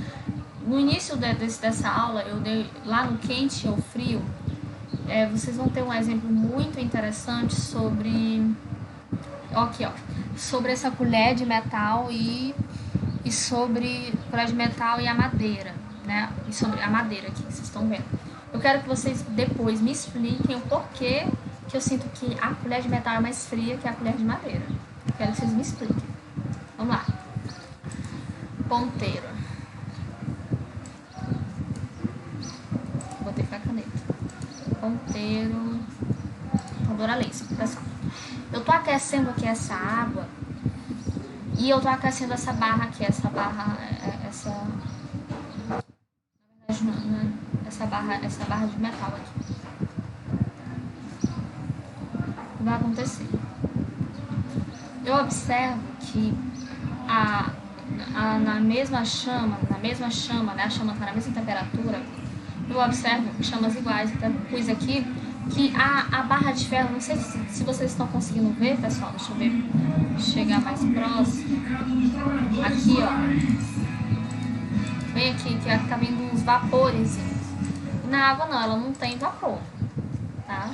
No início dessa aula, eu dei lá no quente ou frio, vocês vão ter um exemplo muito interessante sobre essa colher de metal e sobre colher de metal e a madeira, né? E sobre a madeira aqui, vocês estão vendo. Eu quero que vocês depois me expliquem o porquê que eu sinto que a colher de metal é mais fria que a colher de madeira. Eu quero que vocês me expliquem. Vamos lá. Ponteiro. Botei com a caneta. Ponteiro. Ponteiro a laser, pessoal. Eu tô aquecendo aqui essa água e eu tô aquecendo essa barra aqui, essa barra de metal aqui. O que vai acontecer? Eu observo que na mesma chama, né, a chama está na mesma temperatura, eu observo chamas iguais. Então, pus aqui que a barra de ferro, não sei se vocês estão conseguindo ver, pessoal, deixa eu ver, chegar mais próximo. Aqui, ó, bem aqui, que tá vindo uns vapores. Na água não, ela não tem vapor, tá?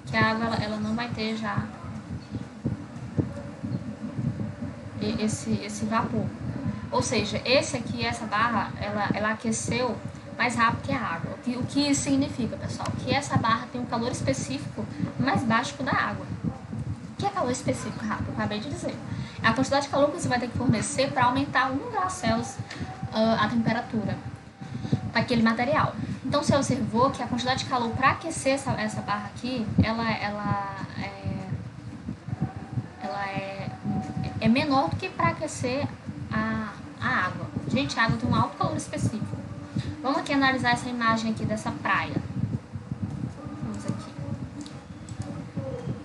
Que a água, ela não vai ter já esse vapor. Ou seja, essa barra, ela aqueceu mais rápido que a água. O que isso significa, pessoal? Que essa barra tem um calor específico mais baixo que o da água. O que é calor específico rápido? Eu acabei de dizer. É a quantidade de calor que você vai ter que fornecer para aumentar 1 grau Celsius a temperatura. para aquele material. Então você observou que a quantidade de calor para aquecer essa barra aqui, ela é menor do que para aquecer a água. Gente, a água tem um alto calor específico. Vamos aqui analisar essa imagem aqui dessa praia. Vamos aqui.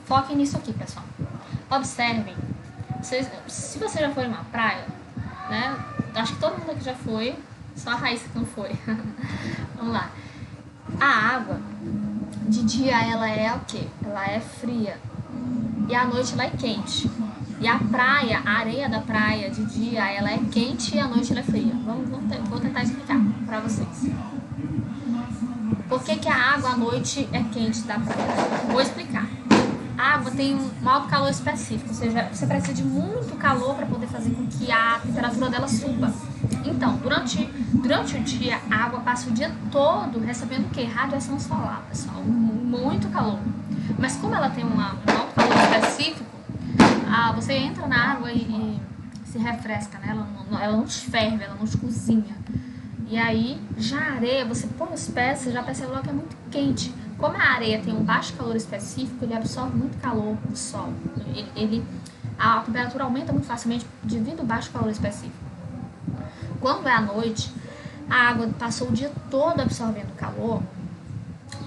Foquem nisso aqui, pessoal. Observem. Se você já foi numa praia, né? Acho que todo mundo aqui já foi. Só a Raíssa que não foi. Vamos lá. A água, de dia ela é o quê? Ela é fria. E à noite ela é quente. E a praia, a areia da praia, de dia ela é quente e à noite ela é fria. Vou tentar explicar pra vocês. Por que a água à noite é quente da praia? Vou explicar. A água tem um alto calor específico, ou seja, você precisa de muito calor para poder fazer com que a temperatura dela suba. Então, durante o dia, a água passa o dia todo recebendo o quê? Radiação solar, pessoal. Muito calor. Mas como ela tem um alto calor específico, você entra na água e se refresca, né? Ela não te ferve, ela não te cozinha. E aí, já a areia, você põe os pés, você já percebe logo que é muito quente. Como a areia tem um baixo calor específico, ele absorve muito calor do sol. A temperatura aumenta muito facilmente devido ao baixo calor específico. Quando é à noite, a água passou o dia todo absorvendo calor,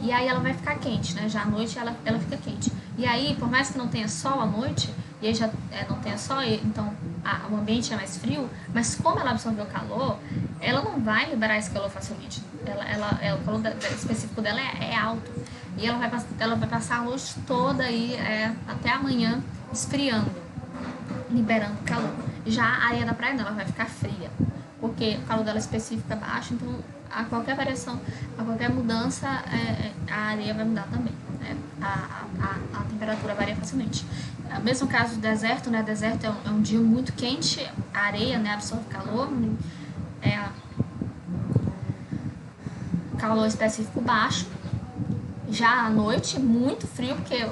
e aí ela vai ficar quente, né? Já à noite ela fica quente. E aí, por mais que não tenha sol à noite, e aí já não tenha sol, então o ambiente é mais frio, mas como ela absorveu calor, ela não vai liberar esse calor facilmente. O calor específico dela é alto. E ela vai passar a noite toda aí, até amanhã, esfriando, liberando calor. Já a areia da praia dela vai ficar fria, porque o calor dela específico é baixo, então a qualquer variação, a qualquer mudança, a areia vai mudar também, né? A temperatura varia facilmente. O mesmo caso do deserto, né? Deserto é um dia muito quente, a areia, né, absorve calor, calor específico baixo. Já à noite, muito frio, porque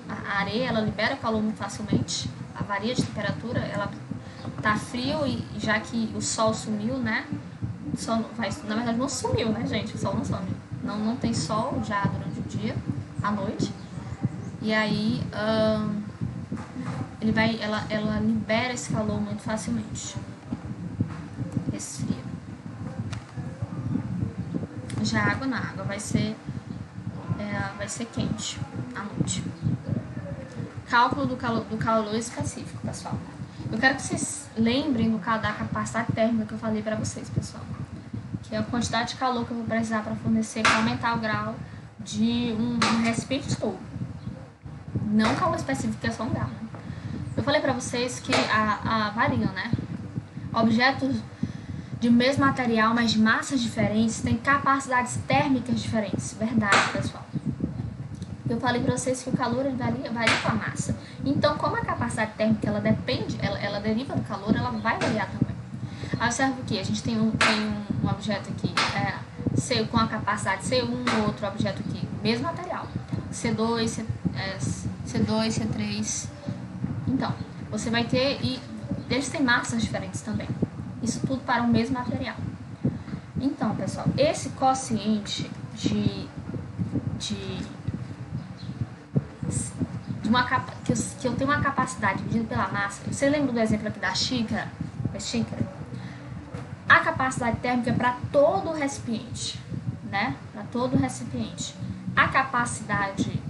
a areia ela libera calor muito facilmente, a varia de temperatura, ela tá frio e já que o sol sumiu, né? O sol na verdade não sumiu, né, gente? O sol não some. Não tem sol já durante o dia, à noite. E aí ela libera esse calor muito facilmente. Resfria. Já a água na água vai ser quente à noite. Cálculo do calor específico, pessoal. Eu quero que vocês lembrem da capacidade térmica que eu falei para vocês, pessoal. Que é a quantidade de calor que eu vou precisar para fornecer, para aumentar o grau de um recipiente todo. Não calor específico, que é só um grau. Eu falei para vocês que variam, né? Objetos de mesmo material, mas de massas diferentes, têm capacidades térmicas diferentes. Verdade, pessoal. Eu falei para vocês que o calor ele varia com a massa. Então, como a capacidade térmica ela depende, ela deriva do calor, ela vai variar também. Observe que a gente tem um objeto aqui com a capacidade C1, outro objeto aqui, mesmo material, C2, C3. Então, você vai ter, e eles têm massas diferentes também. Isso tudo para o mesmo material. Então, pessoal, esse quociente que eu tenho uma capacidade dividida pela massa. Você lembra do exemplo aqui da xícara? A capacidade térmica é para todo o recipiente, né? Para todo o recipiente. A capacidade,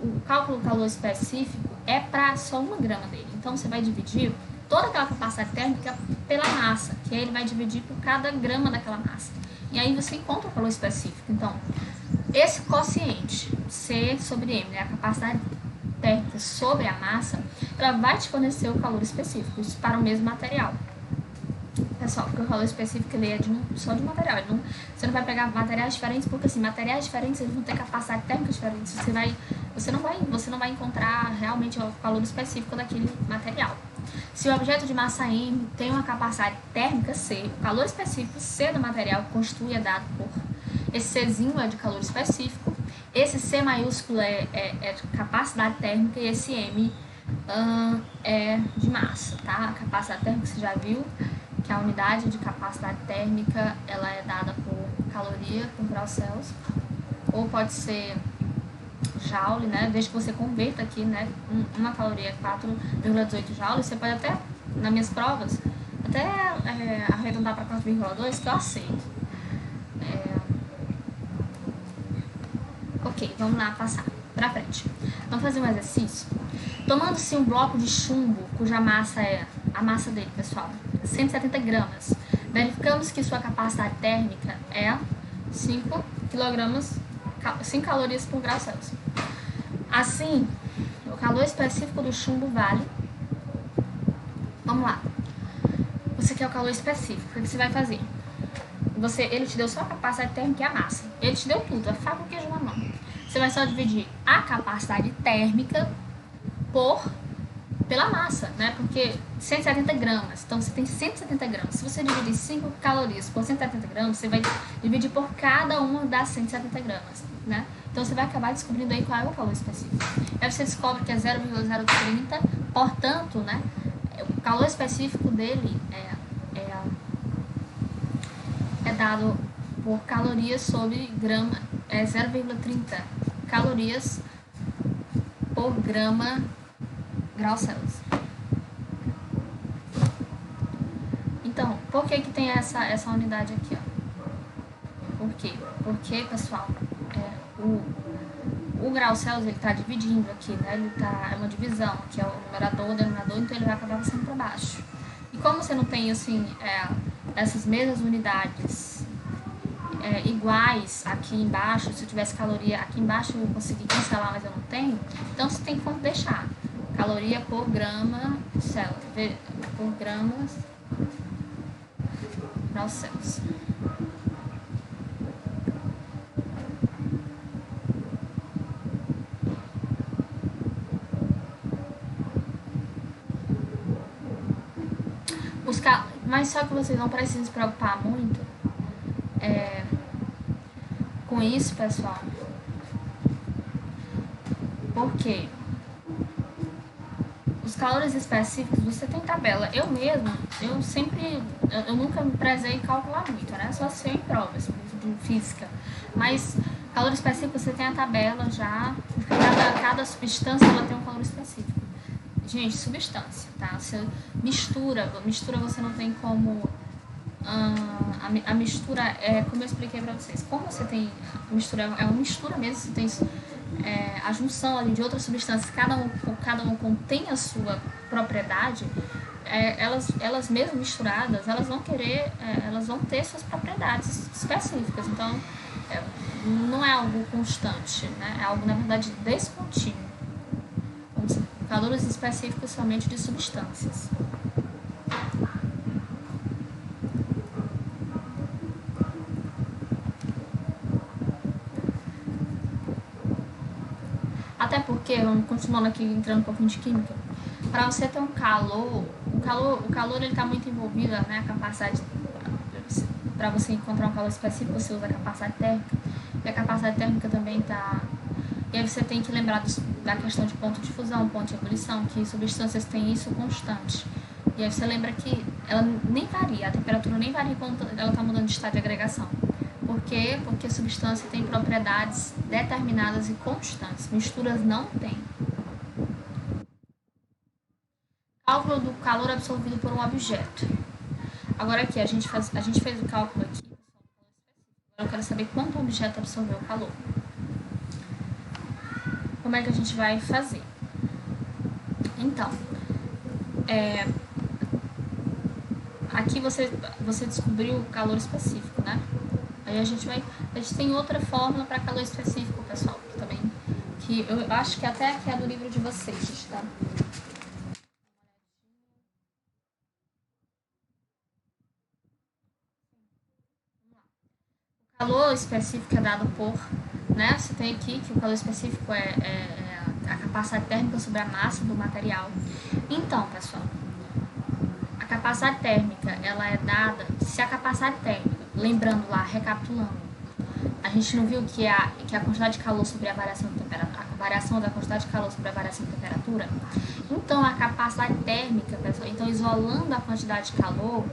o cálculo do calor específico é para só 1 grama dele. Então, você vai dividir toda aquela capacidade térmica pela massa, que aí ele vai dividir por cada grama daquela massa. E aí você encontra o calor específico. Então, esse quociente, C sobre M, né, a capacidade térmica sobre a massa, ela vai te fornecer o calor específico, isso para o mesmo material. Pessoal, porque o calor específico ele é só de material. Você não vai pegar materiais diferentes, porque assim, materiais diferentes eles vão ter capacidade térmica diferente. Você não vai encontrar realmente o calor específico daquele material. Se o objeto de massa M tem uma capacidade térmica C, o calor específico C do material constitui é dado por esse Czinho é de calor específico, esse C maiúsculo é de capacidade térmica e esse M é de massa, tá? A capacidade térmica você já viu que a unidade de capacidade térmica ela é dada por caloria por graus Celsius, ou pode ser joule, né? Desde que você converta aqui, né? Uma caloria é 4,18 joules. Você pode até, nas minhas provas, até arredondar para 4,2, que eu aceito. Ok, vamos lá passar pra frente. Vamos fazer um exercício. Tomando-se um bloco de chumbo, cuja massa é, a massa dele, pessoal, 170 gramas, verificamos que sua capacidade térmica é 5 calorias por grau Celsius. Assim, o calor específico do chumbo vale... Vamos lá. Você quer o calor específico. O que você vai fazer? Ele te deu só a capacidade térmica e a massa. Ele te deu tudo, a faca e o queijo na mão. Você vai só dividir a capacidade térmica pela massa, né? Porque 170 gramas, então você tem 170 gramas. Se você dividir 5 calorias por 170 gramas, você vai dividir por cada uma das 170 gramas, né? Então você vai acabar descobrindo aí qual é o calor específico. Aí você descobre que é 0,030, portanto, né? O calor específico dele é dado por calorias sobre grama, é 0,30 calorias por grama grau Celsius. Então, por que tem essa unidade aqui, ó? Por quê? Porque, pessoal, o grau Celsius, ele tá dividindo aqui, né? É uma divisão, aqui é o numerador, o denominador, então ele vai acabar passando para baixo. E como você não tem, assim, essas mesmas unidades iguais aqui embaixo, se eu tivesse caloria aqui embaixo eu consegui cancelar, mas eu não tenho, então você tem como deixar caloria por grama Celsius, por gramas grau Celsius. Mas só que vocês não precisam se preocupar muito com isso, pessoal. Porque os calores específicos você tem tabela. Eu nunca me prezei calcular muito, né? Só sei em provas de física. Mas calor específico você tem a tabela já. Cada substância ela tem um calor específico. Gente, substância, tá? Você mistura você não tem como... a mistura é como eu expliquei pra vocês. Como você tem... A mistura é uma mistura mesmo, você tem a junção ali de outras substâncias, cada um contém a sua propriedade, elas mesmo misturadas, elas vão ter suas propriedades específicas. Então, não é algo constante, né? É algo, na verdade, descontínuo. Calores específicos somente de substâncias. Até porque, vamos continuando aqui, entrando um pouquinho de química, para você ter um calor, o calor ele está muito envolvido, né? A capacidade, para você encontrar um calor específico, você usa a capacidade térmica, e a capacidade térmica também está... E aí você tem que lembrar da questão de ponto de fusão, ponto de ebulição, que substâncias têm isso constante. E aí você lembra que ela nem varia, a temperatura nem varia quando ela está mudando de estado de agregação. Por quê? Porque a substância tem propriedades determinadas e constantes. Misturas não tem. Cálculo do calor absorvido por um objeto. Agora aqui, a gente fez o cálculo aqui. Agora eu quero saber quanto o objeto absorveu o calor. Como é que a gente vai fazer? Então, aqui você descobriu o calor específico, né? Aí a gente tem outra fórmula para calor específico, pessoal, que eu acho que até aqui é do livro de vocês, tá? O calor específico é dado por, né? Você tem aqui que o calor específico é a capacidade térmica sobre a massa do material. Então, pessoal, a capacidade térmica, ela é dada, se a capacidade térmica, lembrando lá, recapitulando, a gente não viu que a quantidade de calor sobre a variação de temperatura, a variação da quantidade de calor sobre a variação de temperatura? Então, a capacidade térmica, pessoal, então isolando a quantidade de calor,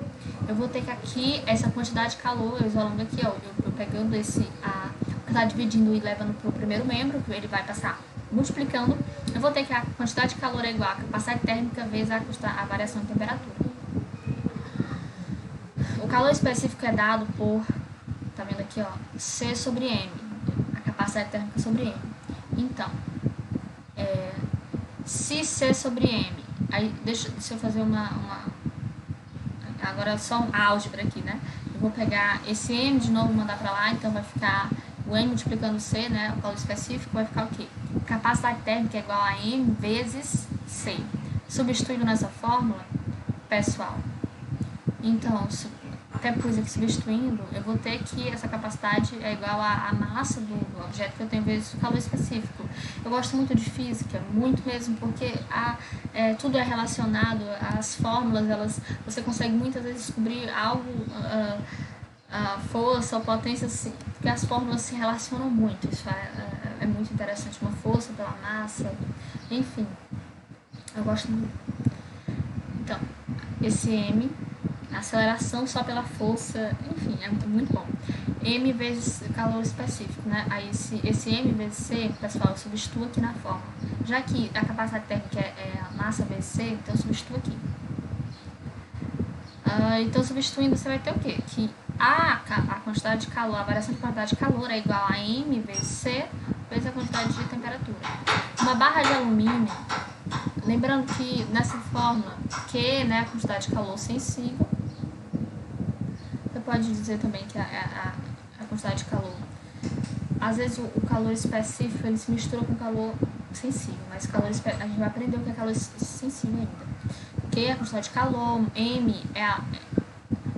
eu vou ter que aqui, essa quantidade de calor, isolando aqui, ó, eu pegando tá dividindo e levando para o primeiro membro, ele vai passar multiplicando, eu vou ter que a quantidade de calor é igual a capacidade térmica vezes a variação de temperatura. O calor específico é dado por, tá vendo aqui, ó, C sobre M, a capacidade térmica sobre M. Então, se C sobre M, aí deixa eu fazer agora só um álgebra aqui, né? Eu vou pegar esse M de novo e mandar pra lá, então vai ficar o M multiplicando C, né? O calor específico vai ficar o quê? Capacidade térmica é igual a M vezes C. Substituindo nessa fórmula, pessoal, então, até depois aqui substituindo, eu vou ter que essa capacidade é igual à massa do objeto que eu tenho vezes o calor específico. Eu gosto muito de física, muito mesmo, porque tudo é relacionado, as fórmulas, você consegue muitas vezes descobrir algo, força ou potência, porque as fórmulas se relacionam muito. Isso é muito interessante, uma força pela massa, enfim, eu gosto muito. Então, esse M, aceleração só pela força, enfim, é muito bom. M vezes calor específico, né? Aí esse M vezes C, pessoal, eu substituo aqui na fórmula. Já que a capacidade térmica é a massa vezes C, então eu substituo aqui. Então, substituindo, você vai ter o quê? Que a quantidade de calor, a variação de quantidade de calor é igual a M vezes C vezes a quantidade de temperatura. Uma barra de alumínio, lembrando que nessa fórmula, Q, né, a quantidade de calor sensível, você pode dizer também que a quantidade de calor, às vezes o calor específico ele se mistura com o calor sensível, mas a gente vai aprender o que é calor sensível ainda. Q é a quantidade de calor, M é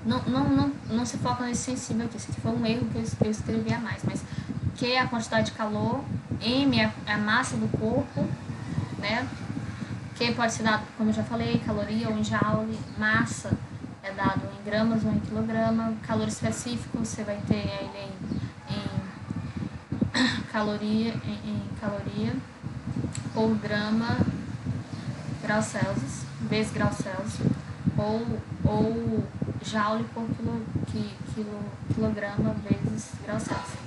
não se foca nesse sensível aqui, isso aqui foi um erro que eu escrevi a mais, mas Q é a quantidade de calor, M é a massa do corpo, né? Q pode ser dado, como eu já falei, caloria ou em joule, massa é dado em gramas ou em quilograma, calor específico você vai ter ele em caloria por grama, graus Celsius, vezes graus Celsius, ou joule por quilograma vezes graus Celsius.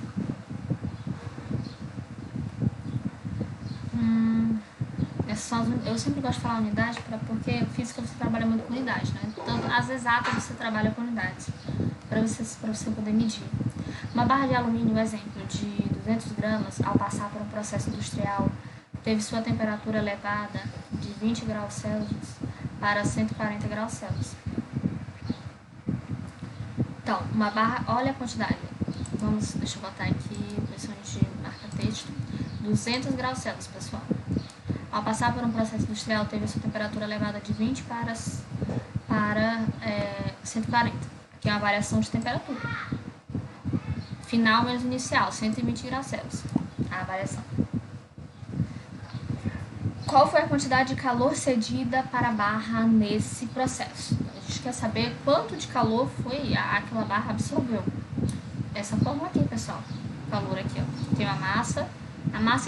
Eu sempre gosto de falar unidade porque física você trabalha muito com unidade, né? Tanto as exatas você trabalha com unidades para você poder medir. Uma barra de alumínio, exemplo, de 200 gramas, ao passar por um processo industrial, teve sua temperatura elevada de 20 graus Celsius para 140 graus Celsius. Então, uma barra, olha a quantidade. Deixa eu botar aqui, versões de marca-texto. 200 graus Celsius, pessoal. Ao passar por um processo industrial, teve a sua temperatura elevada de 20 para 140, que é uma variação de temperatura. Final menos inicial, 120 graus Celsius, a variação. Qual foi a quantidade de calor cedida para a barra nesse processo? A gente quer saber quanto de calor foi aquela barra absorveu. Essa fórmula aqui, pessoal. O calor aqui, ó. Tem a massa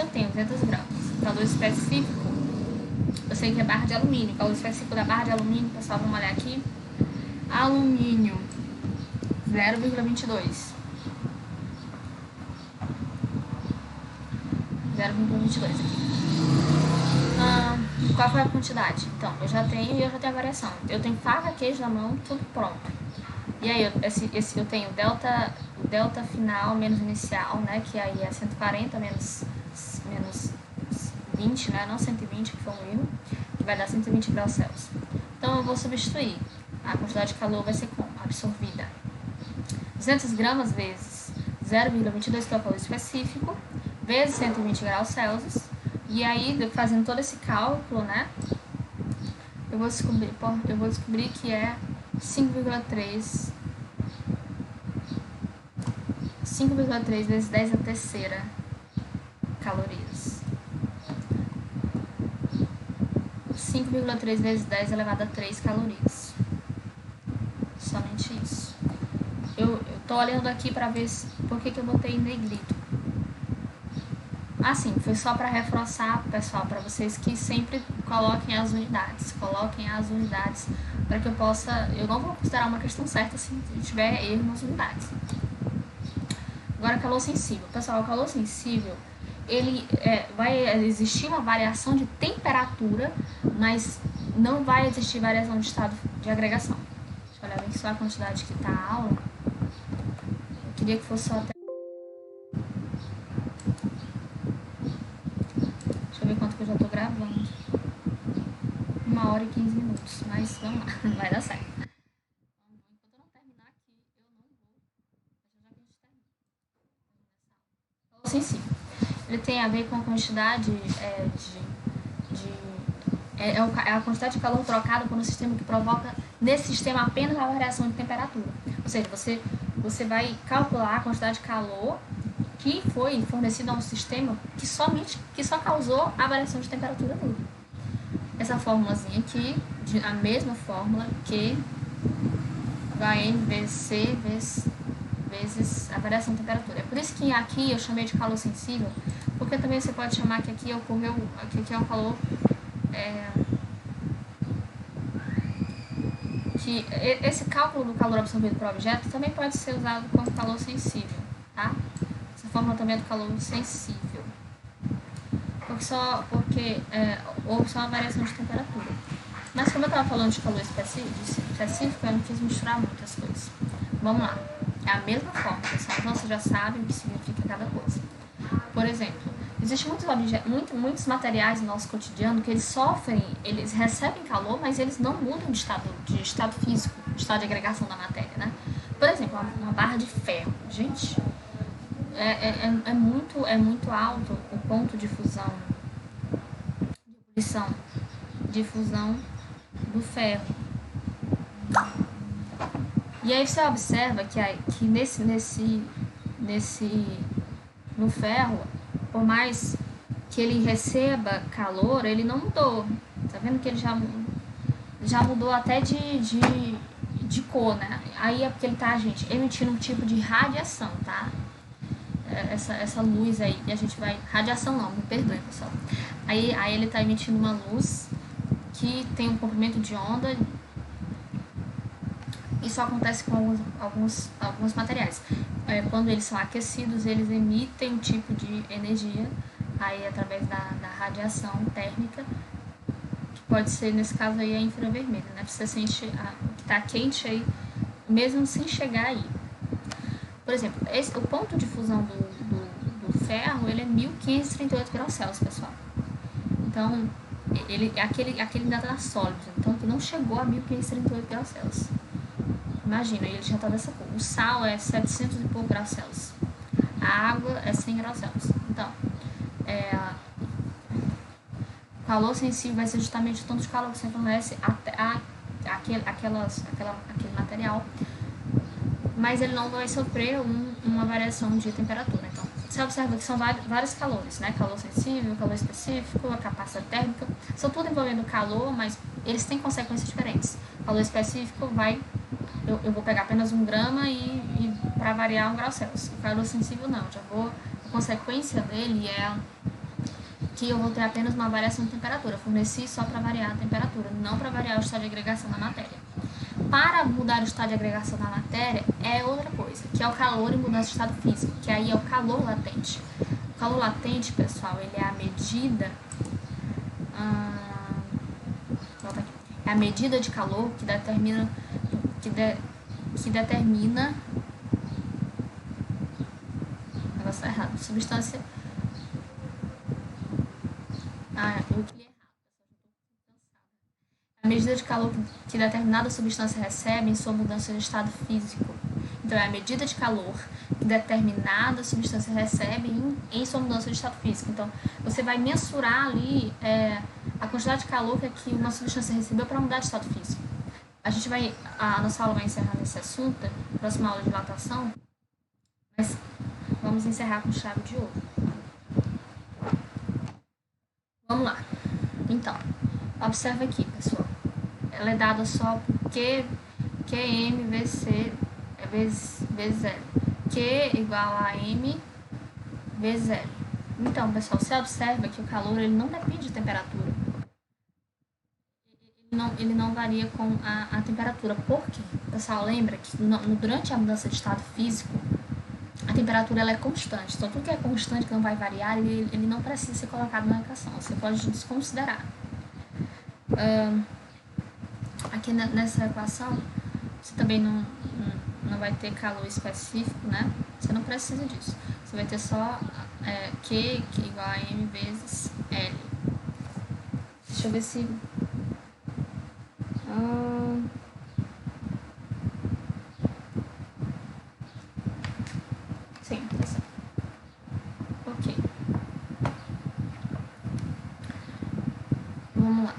eu tenho 200 gramas. O calor específico, eu sei que é barra de alumínio. O calor específico da barra de alumínio, pessoal, vamos olhar aqui. Alumínio, 0,22. 0,22 aqui. Qual foi a quantidade? Então, eu já tenho a variação. Eu tenho faca, queijo na mão, tudo pronto. E aí, eu tenho o delta final menos inicial, né? Que aí é 140 menos 20, né? Não 120, que foi um erro. Que vai dar 120 graus Celsius. Então, eu vou substituir. A quantidade de calor vai ser como? Absorvida. 200 gramas vezes 0,22, que é o calor específico, vezes 120 graus Celsius. E aí, fazendo todo esse cálculo, né? Eu vou descobrir que é 5,3 vezes 10 a terceira calorias. 5,3 vezes 10 elevado a 3 calorias. Somente isso. Eu tô olhando aqui para ver por que eu botei em negrito. Assim, foi só para reforçar, pessoal, para vocês que sempre coloquem as unidades para que eu não vou considerar uma questão certa se tiver erro nas unidades. Agora, calor sensível. Pessoal, o calor sensível, ele vai existir uma variação de temperatura, mas não vai existir variação de estado de agregação. Deixa eu olhar bem só a quantidade que está a aula. Eu queria que fosse só até... Deixa eu ver quanto que eu já estou gravando. 1h e 15 minutos, mas vamos lá, não vai dar certo. Enquanto eu não terminar aqui, eu não vou. Já que a gente termina. Calor sensível. Ele tem a ver com a quantidade é a quantidade de calor trocada por um sistema que provoca nesse sistema apenas a variação de temperatura. Ou seja, você vai calcular a quantidade de calor que foi fornecido a um sistema que só causou a variação de temperatura dele. Essa fórmulazinha aqui, a mesma fórmula que N vezes C vezes a variação de temperatura. É por isso que aqui eu chamei de calor sensível, porque também você pode chamar que aqui ocorreu, que aqui é o calor que esse cálculo do calor absorvido por objeto também pode ser usado como calor sensível, tá? Essa fórmula também é do calor sensível, ou só a variação de temperatura. Mas como eu estava falando de calor específico, eu não quis misturar muitas coisas. Vamos lá. É a mesma forma, pessoal. Então você já sabe o que significa cada coisa. Por exemplo, existem muitos materiais no nosso cotidiano que eles recebem calor, mas eles não mudam de estado físico, de estado de agregação da matéria, né? Por exemplo, uma barra de ferro. Gente, é muito alto o ponto de fusão, de fusão do ferro. E aí você observa que no ferro, por mais que ele receba calor, ele não mudou. Tá vendo que ele já mudou até de cor, né? Aí é porque ele tá, gente, emitindo um tipo de radiação, tá? Essa luz aí, e a gente vai... Radiação não, me perdoe, pessoal. Aí ele tá emitindo uma luz que tem um comprimento de onda. Isso acontece com alguns materiais. Quando eles são aquecidos, eles emitem um tipo de energia, aí através da radiação térmica, que pode ser, nesse caso aí, a infravermelha, né? Você sente o que está quente aí, mesmo sem chegar aí. Por exemplo, o ponto de fusão do ferro, ele é 1538 graus Celsius, pessoal. Então, aquele ainda está sólido, então que não chegou a 1538 graus Celsius. Imagina, ele já está dessa cor. O sal é 700 e pouco graus Celsius. A água é 100 graus Celsius. Então, o calor sensível vai ser justamente o tanto de calor que você fornece aquele material, mas ele não vai sofrer uma variação de temperatura. Então, você observa que são vários calores, né? Calor sensível, calor específico, a capacidade térmica. São tudo envolvendo calor, mas eles têm consequências diferentes. O calor específico eu vou pegar apenas 1 grama e para variar 1 grau Celsius. O calor sensível não, a consequência dele é que eu vou ter apenas uma variação de temperatura. Eu forneci só para variar a temperatura, não para variar o estado de agregação da matéria. Para mudar o estado de agregação da matéria é outra coisa, que é o calor e mudança de estado físico, que aí é o calor latente. O calor latente, pessoal, ele é a medida... é a medida de calor que determina negócio errado, substância. Eu li errado, a medida de calor que determinada substância recebe em sua mudança de estado físico. Então é a medida de calor que determinada substância recebe em sua mudança de estado físico. Então você vai mensurar ali a quantidade de calor que uma substância recebeu para mudar de estado físico. A nossa aula vai encerrar nesse assunto, próxima aula de dilatação, mas vamos encerrar com chave de ouro. Vamos lá. Então, observa aqui, pessoal. Ela é dada só por QM vezes C vezes L. Q igual a M vezes L. Então, pessoal, você observa que o calor ele não depende de temperatura. Ele não varia com a temperatura. Por quê? Pessoal, lembra que durante a mudança de estado físico, a temperatura ela é constante. Então, tudo que é constante, que não vai variar, ele não precisa ser colocado na equação. Você pode desconsiderar. Aqui nessa equação, você também não vai ter calor específico, né? Você não precisa disso. Você vai ter só Q, que é igual a M vezes L. Deixa eu ver se... sim, tá certo. Ok. Vamos lá.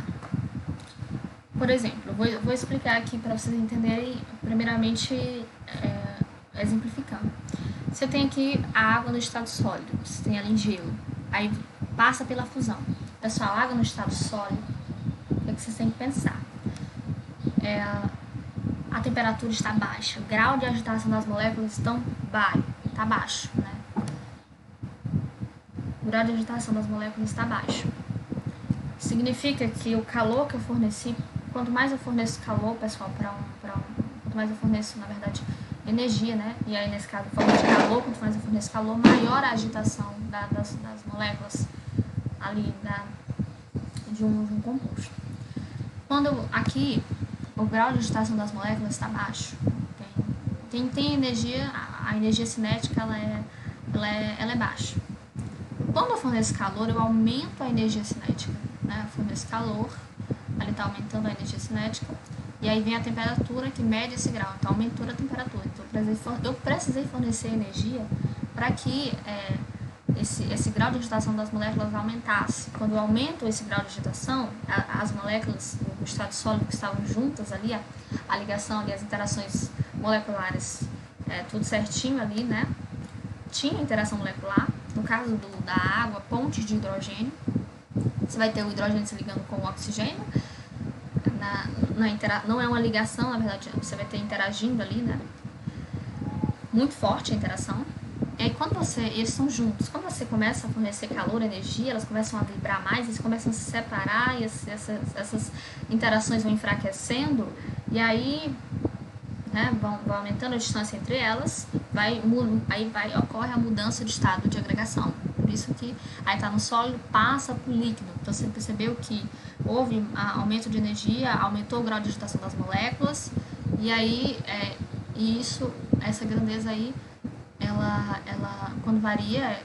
Por exemplo, vou explicar aqui para vocês entenderem, primeiramente, exemplificando. Você tem aqui a água no estado sólido, você tem ela em gelo, aí passa pela fusão. Pessoal, a água no estado sólido, o que vocês têm que pensar? A temperatura está baixa, o grau de agitação das moléculas está baixo, né? O grau de agitação das moléculas está baixo. Significa que o calor que eu forneci, quanto mais eu forneço calor, pessoal, quanto mais eu forneço, na verdade, energia, né? E aí, nesse caso, forma de calor, quanto mais eu forneço calor, maior a agitação das moléculas ali de um composto. Quando aqui, o grau de agitação das moléculas está baixo. Tem energia, a energia cinética, ela é baixa. Quando eu forneço calor, eu aumento a energia cinética, né? Eu forneço calor, ali está aumentando a energia cinética, e aí vem a temperatura que mede esse grau, então aumentou a temperatura. Então eu precisei fornecer energia para que esse grau de agitação das moléculas aumentasse. Quando eu aumento esse grau de agitação, as moléculas do estado sólido que estavam juntas ali, a ligação ali, as interações moleculares, tudo certinho ali, né? Tinha interação molecular. No caso da água, pontes de hidrogênio, você vai ter o hidrogênio se ligando com o oxigênio. Não é uma ligação, na verdade, você vai ter interagindo ali, né? Muito forte a interação. E aí, eles estão juntos. Quando você começa a fornecer calor, energia, elas começam a vibrar mais, eles começam a se separar, e essas interações vão enfraquecendo, e aí, né, vão aumentando a distância entre elas, ocorre a mudança de estado de agregação. Por isso que aí está no sólido, passa para o líquido. Então você percebeu que houve aumento de energia, aumentou o grau de agitação das moléculas, e aí essa grandeza aí, ela quando varia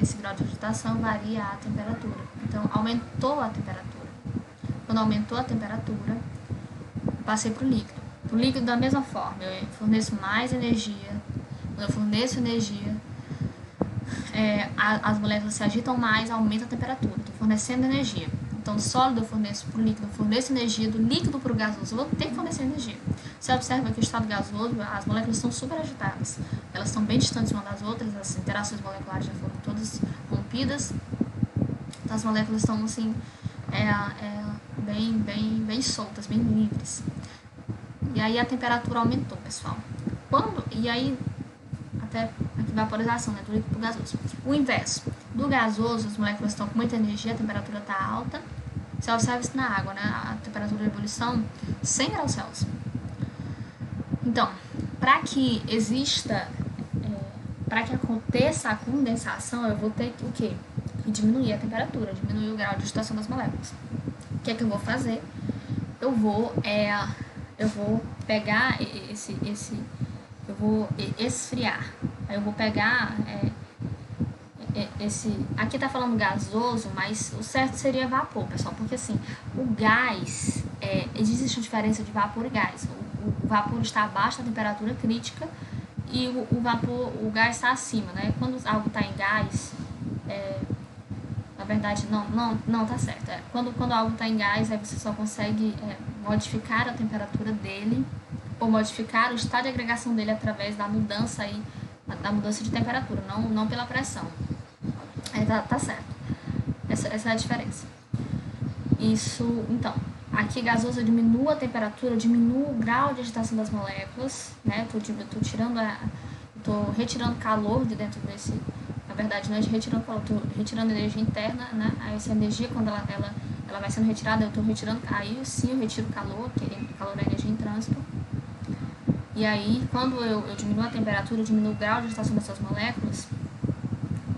esse grau de agitação, varia a temperatura. Então aumentou a temperatura. Quando aumentou a temperatura, passei para o líquido. O líquido, da mesma forma, eu forneço mais energia. Quando eu forneço energia, as moléculas se agitam mais, aumenta a temperatura. Estou fornecendo energia. Então, do sólido eu forneço para o líquido, eu forneço energia, do líquido para o gasoso. Eu vou ter que fornecer energia. Você observa que o estado gasoso, as moléculas estão super agitadas. Elas estão bem distantes umas das outras, as interações moleculares já foram todas rompidas. Então, as moléculas estão, assim, bem soltas, bem livres. E aí a temperatura aumentou, pessoal. E aí, até aqui vaporização, né, do líquido para o gasoso. O inverso. Do gasoso, as moléculas estão com muita energia, a temperatura está alta. Você observa isso na água, né? A temperatura de ebulição, 100 graus Celsius. Então, para que aconteça a condensação, eu vou ter que o quê? Diminuir a temperatura, diminuir o grau de agitação das moléculas. O que é que eu vou fazer? Eu vou pegar eu vou esfriar. Aí eu vou pegar aqui tá falando gasoso, mas o certo seria vapor, pessoal, porque assim, o gás, existe uma diferença de vapor e gás. O vapor está abaixo da temperatura crítica e o gás está acima, né? Quando algo está em gás, na verdade, não tá certo. Quando algo está em gás, aí você só consegue modificar a temperatura dele ou modificar o estado de agregação dele através da mudança de temperatura, não pela pressão. Tá certo. Essa é a diferença. Isso, então, aqui gasoso eu diminuo a temperatura, diminuo o grau de agitação das moléculas, né? Tô retirando calor de dentro desse. Na verdade, não é de retirando calor, tô retirando energia interna, né? Aí essa energia, quando ela vai sendo retirada, eu tô retirando. Aí sim eu retiro calor, que calor é energia em trânsito. E aí, quando eu diminuo a temperatura, eu diminuo o grau de agitação dessas moléculas,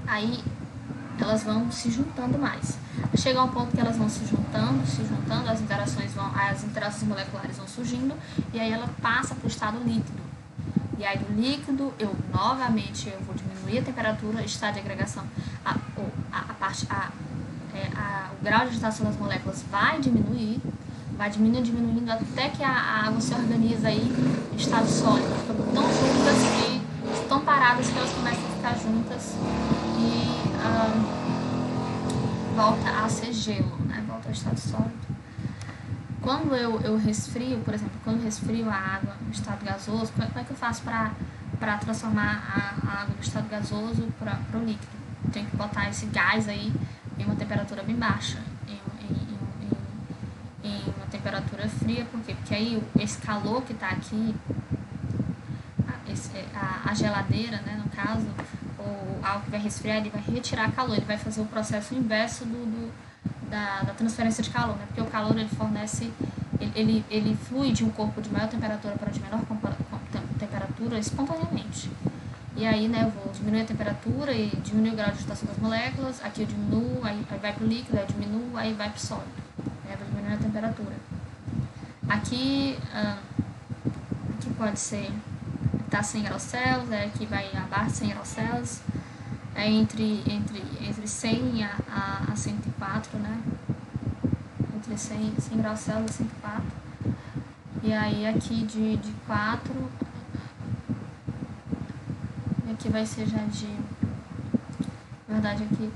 aí elas vão se juntando mais. Chega a um ponto que elas vão se juntando, as interações moleculares vão surgindo, e aí ela passa para o estado líquido. E aí do líquido, eu vou diminuir a temperatura, estado de agregação, o grau de agitação das moléculas vai diminuindo até que a água se organiza aí em estado sólido. Ficam tão juntas que estão paradas que elas começam a ficar juntas e volta a ser gelo, né? Volta ao estado sólido. Quando eu resfrio, por exemplo, quando eu resfrio a água no estado gasoso, como é que eu faço para transformar a água do estado gasoso para o líquido? Eu tenho que botar esse gás aí em uma temperatura bem baixa, em uma temperatura fria. Por quê? Porque aí esse calor que está aqui, a geladeira, né, no caso, ou algo que vai resfriar, ele vai retirar calor, ele vai fazer o processo inverso da transferência de calor, né? Porque o calor ele fornece, ele flui de um corpo de maior temperatura para de menor temperatura espontaneamente. E aí, né, eu vou diminuir a temperatura e diminuir o grau de agitação das moléculas. Aqui eu diminuo, aí vai para o líquido, aí eu diminuo, aí vai para o sólido. Aí eu vou diminuir a temperatura. Aqui pode ser, tá 100 graus Celsius, aqui vai abaixo de 100 graus Celsius. É entre 100 a 104, né? Entre 100 graus Celsius a 104. E aí aqui de 4, aqui vai ser já de... Na verdade aqui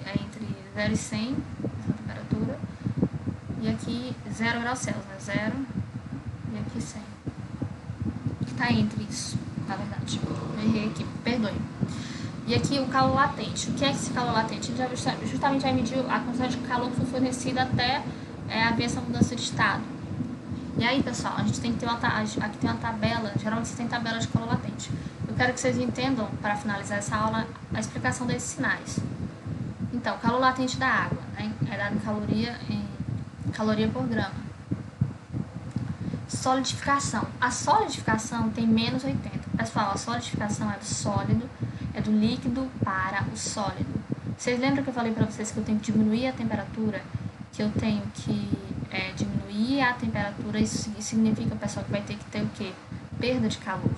é entre 0 e 100, essa temperatura. E aqui 0 graus Celsius, né? 0 e aqui 100. Tá entre isso, na verdade. Eu errei aqui, perdoe. E aqui o calor latente. O que é esse calor latente? Ele justamente vai medir a quantidade de calor que foi fornecida até haver essa mudança de estado. E aí, pessoal, a gente tem que ter aqui tem uma tabela, geralmente você tem tabela de calor latente. Eu quero que vocês entendam, para finalizar essa aula, a explicação desses sinais. Então, calor latente da água, né, é dado em caloria por grama. Solidificação. A solidificação tem menos 80. Pessoal, a solidificação é do sólido, é do líquido para o sólido. Vocês lembram que eu falei para vocês que eu tenho que diminuir a temperatura? Que eu tenho que diminuir a temperatura, isso significa, pessoal, que vai ter que ter o quê? Perda de calor.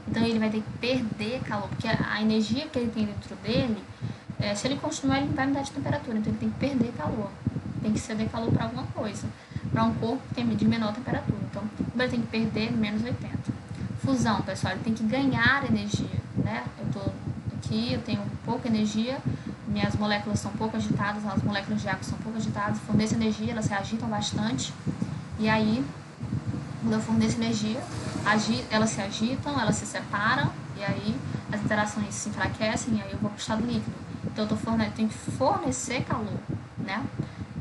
Então ele vai ter que perder calor, porque a energia que ele tem dentro dele, se ele continuar, ele não vai mudar de temperatura, então ele tem que perder calor. Tem que ceder calor para alguma coisa, para um corpo que tem de menor temperatura. Então ele tem que perder menos 80. Fusão, pessoal, ele tem que ganhar energia, né? Eu tenho pouca energia, minhas moléculas são pouco agitadas, as moléculas de água são pouco agitadas, forneço energia, elas se agitam bastante, e aí, quando eu forneço energia, elas se agitam, elas se separam, e aí as interações se enfraquecem, e aí eu vou para o estado líquido. Então eu tenho que fornecer calor, né?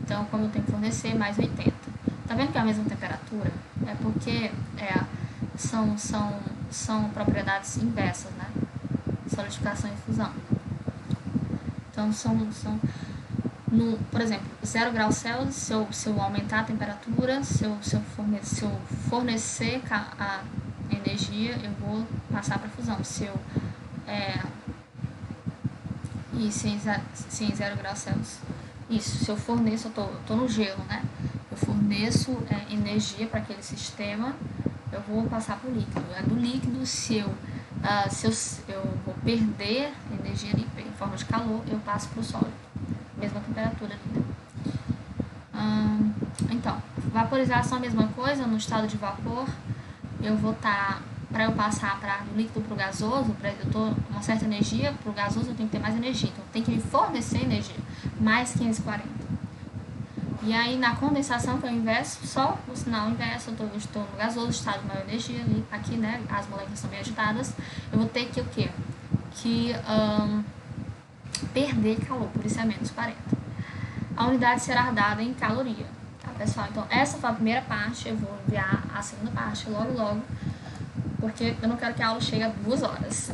Então, como eu tenho que fornecer, mais 80. Tá vendo que é a mesma temperatura? É porque são propriedades inversas, né? Solidificação e fusão. Então, por exemplo, 0 graus Celsius, se eu aumentar a temperatura, se eu fornecer a energia, eu vou passar para fusão. Em 0 graus Celsius. Isso, se eu forneço, eu tô no gelo, né? Eu forneço energia para aquele sistema, eu vou passar para o líquido. Do líquido, se eu vou perder energia em forma de calor, eu passo para o sólido. Mesma temperatura ali, né? Então, vaporização é a mesma coisa, no estado de vapor, eu vou estar, para eu passar do líquido para o gasoso, eu tô uma certa energia, para o gasoso eu tenho que ter mais energia, então tem que me fornecer energia, mais 540. E aí na condensação, que é o inverso, só o sinal inverso, eu estou no gasoso, estado de maior energia ali, aqui, né, as moléculas são bem agitadas, eu vou ter que o quê? Perder calor, por isso é menos 40. A unidade será dada em caloria, tá, pessoal? Então essa foi a primeira parte, eu vou enviar a segunda parte logo, porque eu não quero que a aula chegue a 2 horas.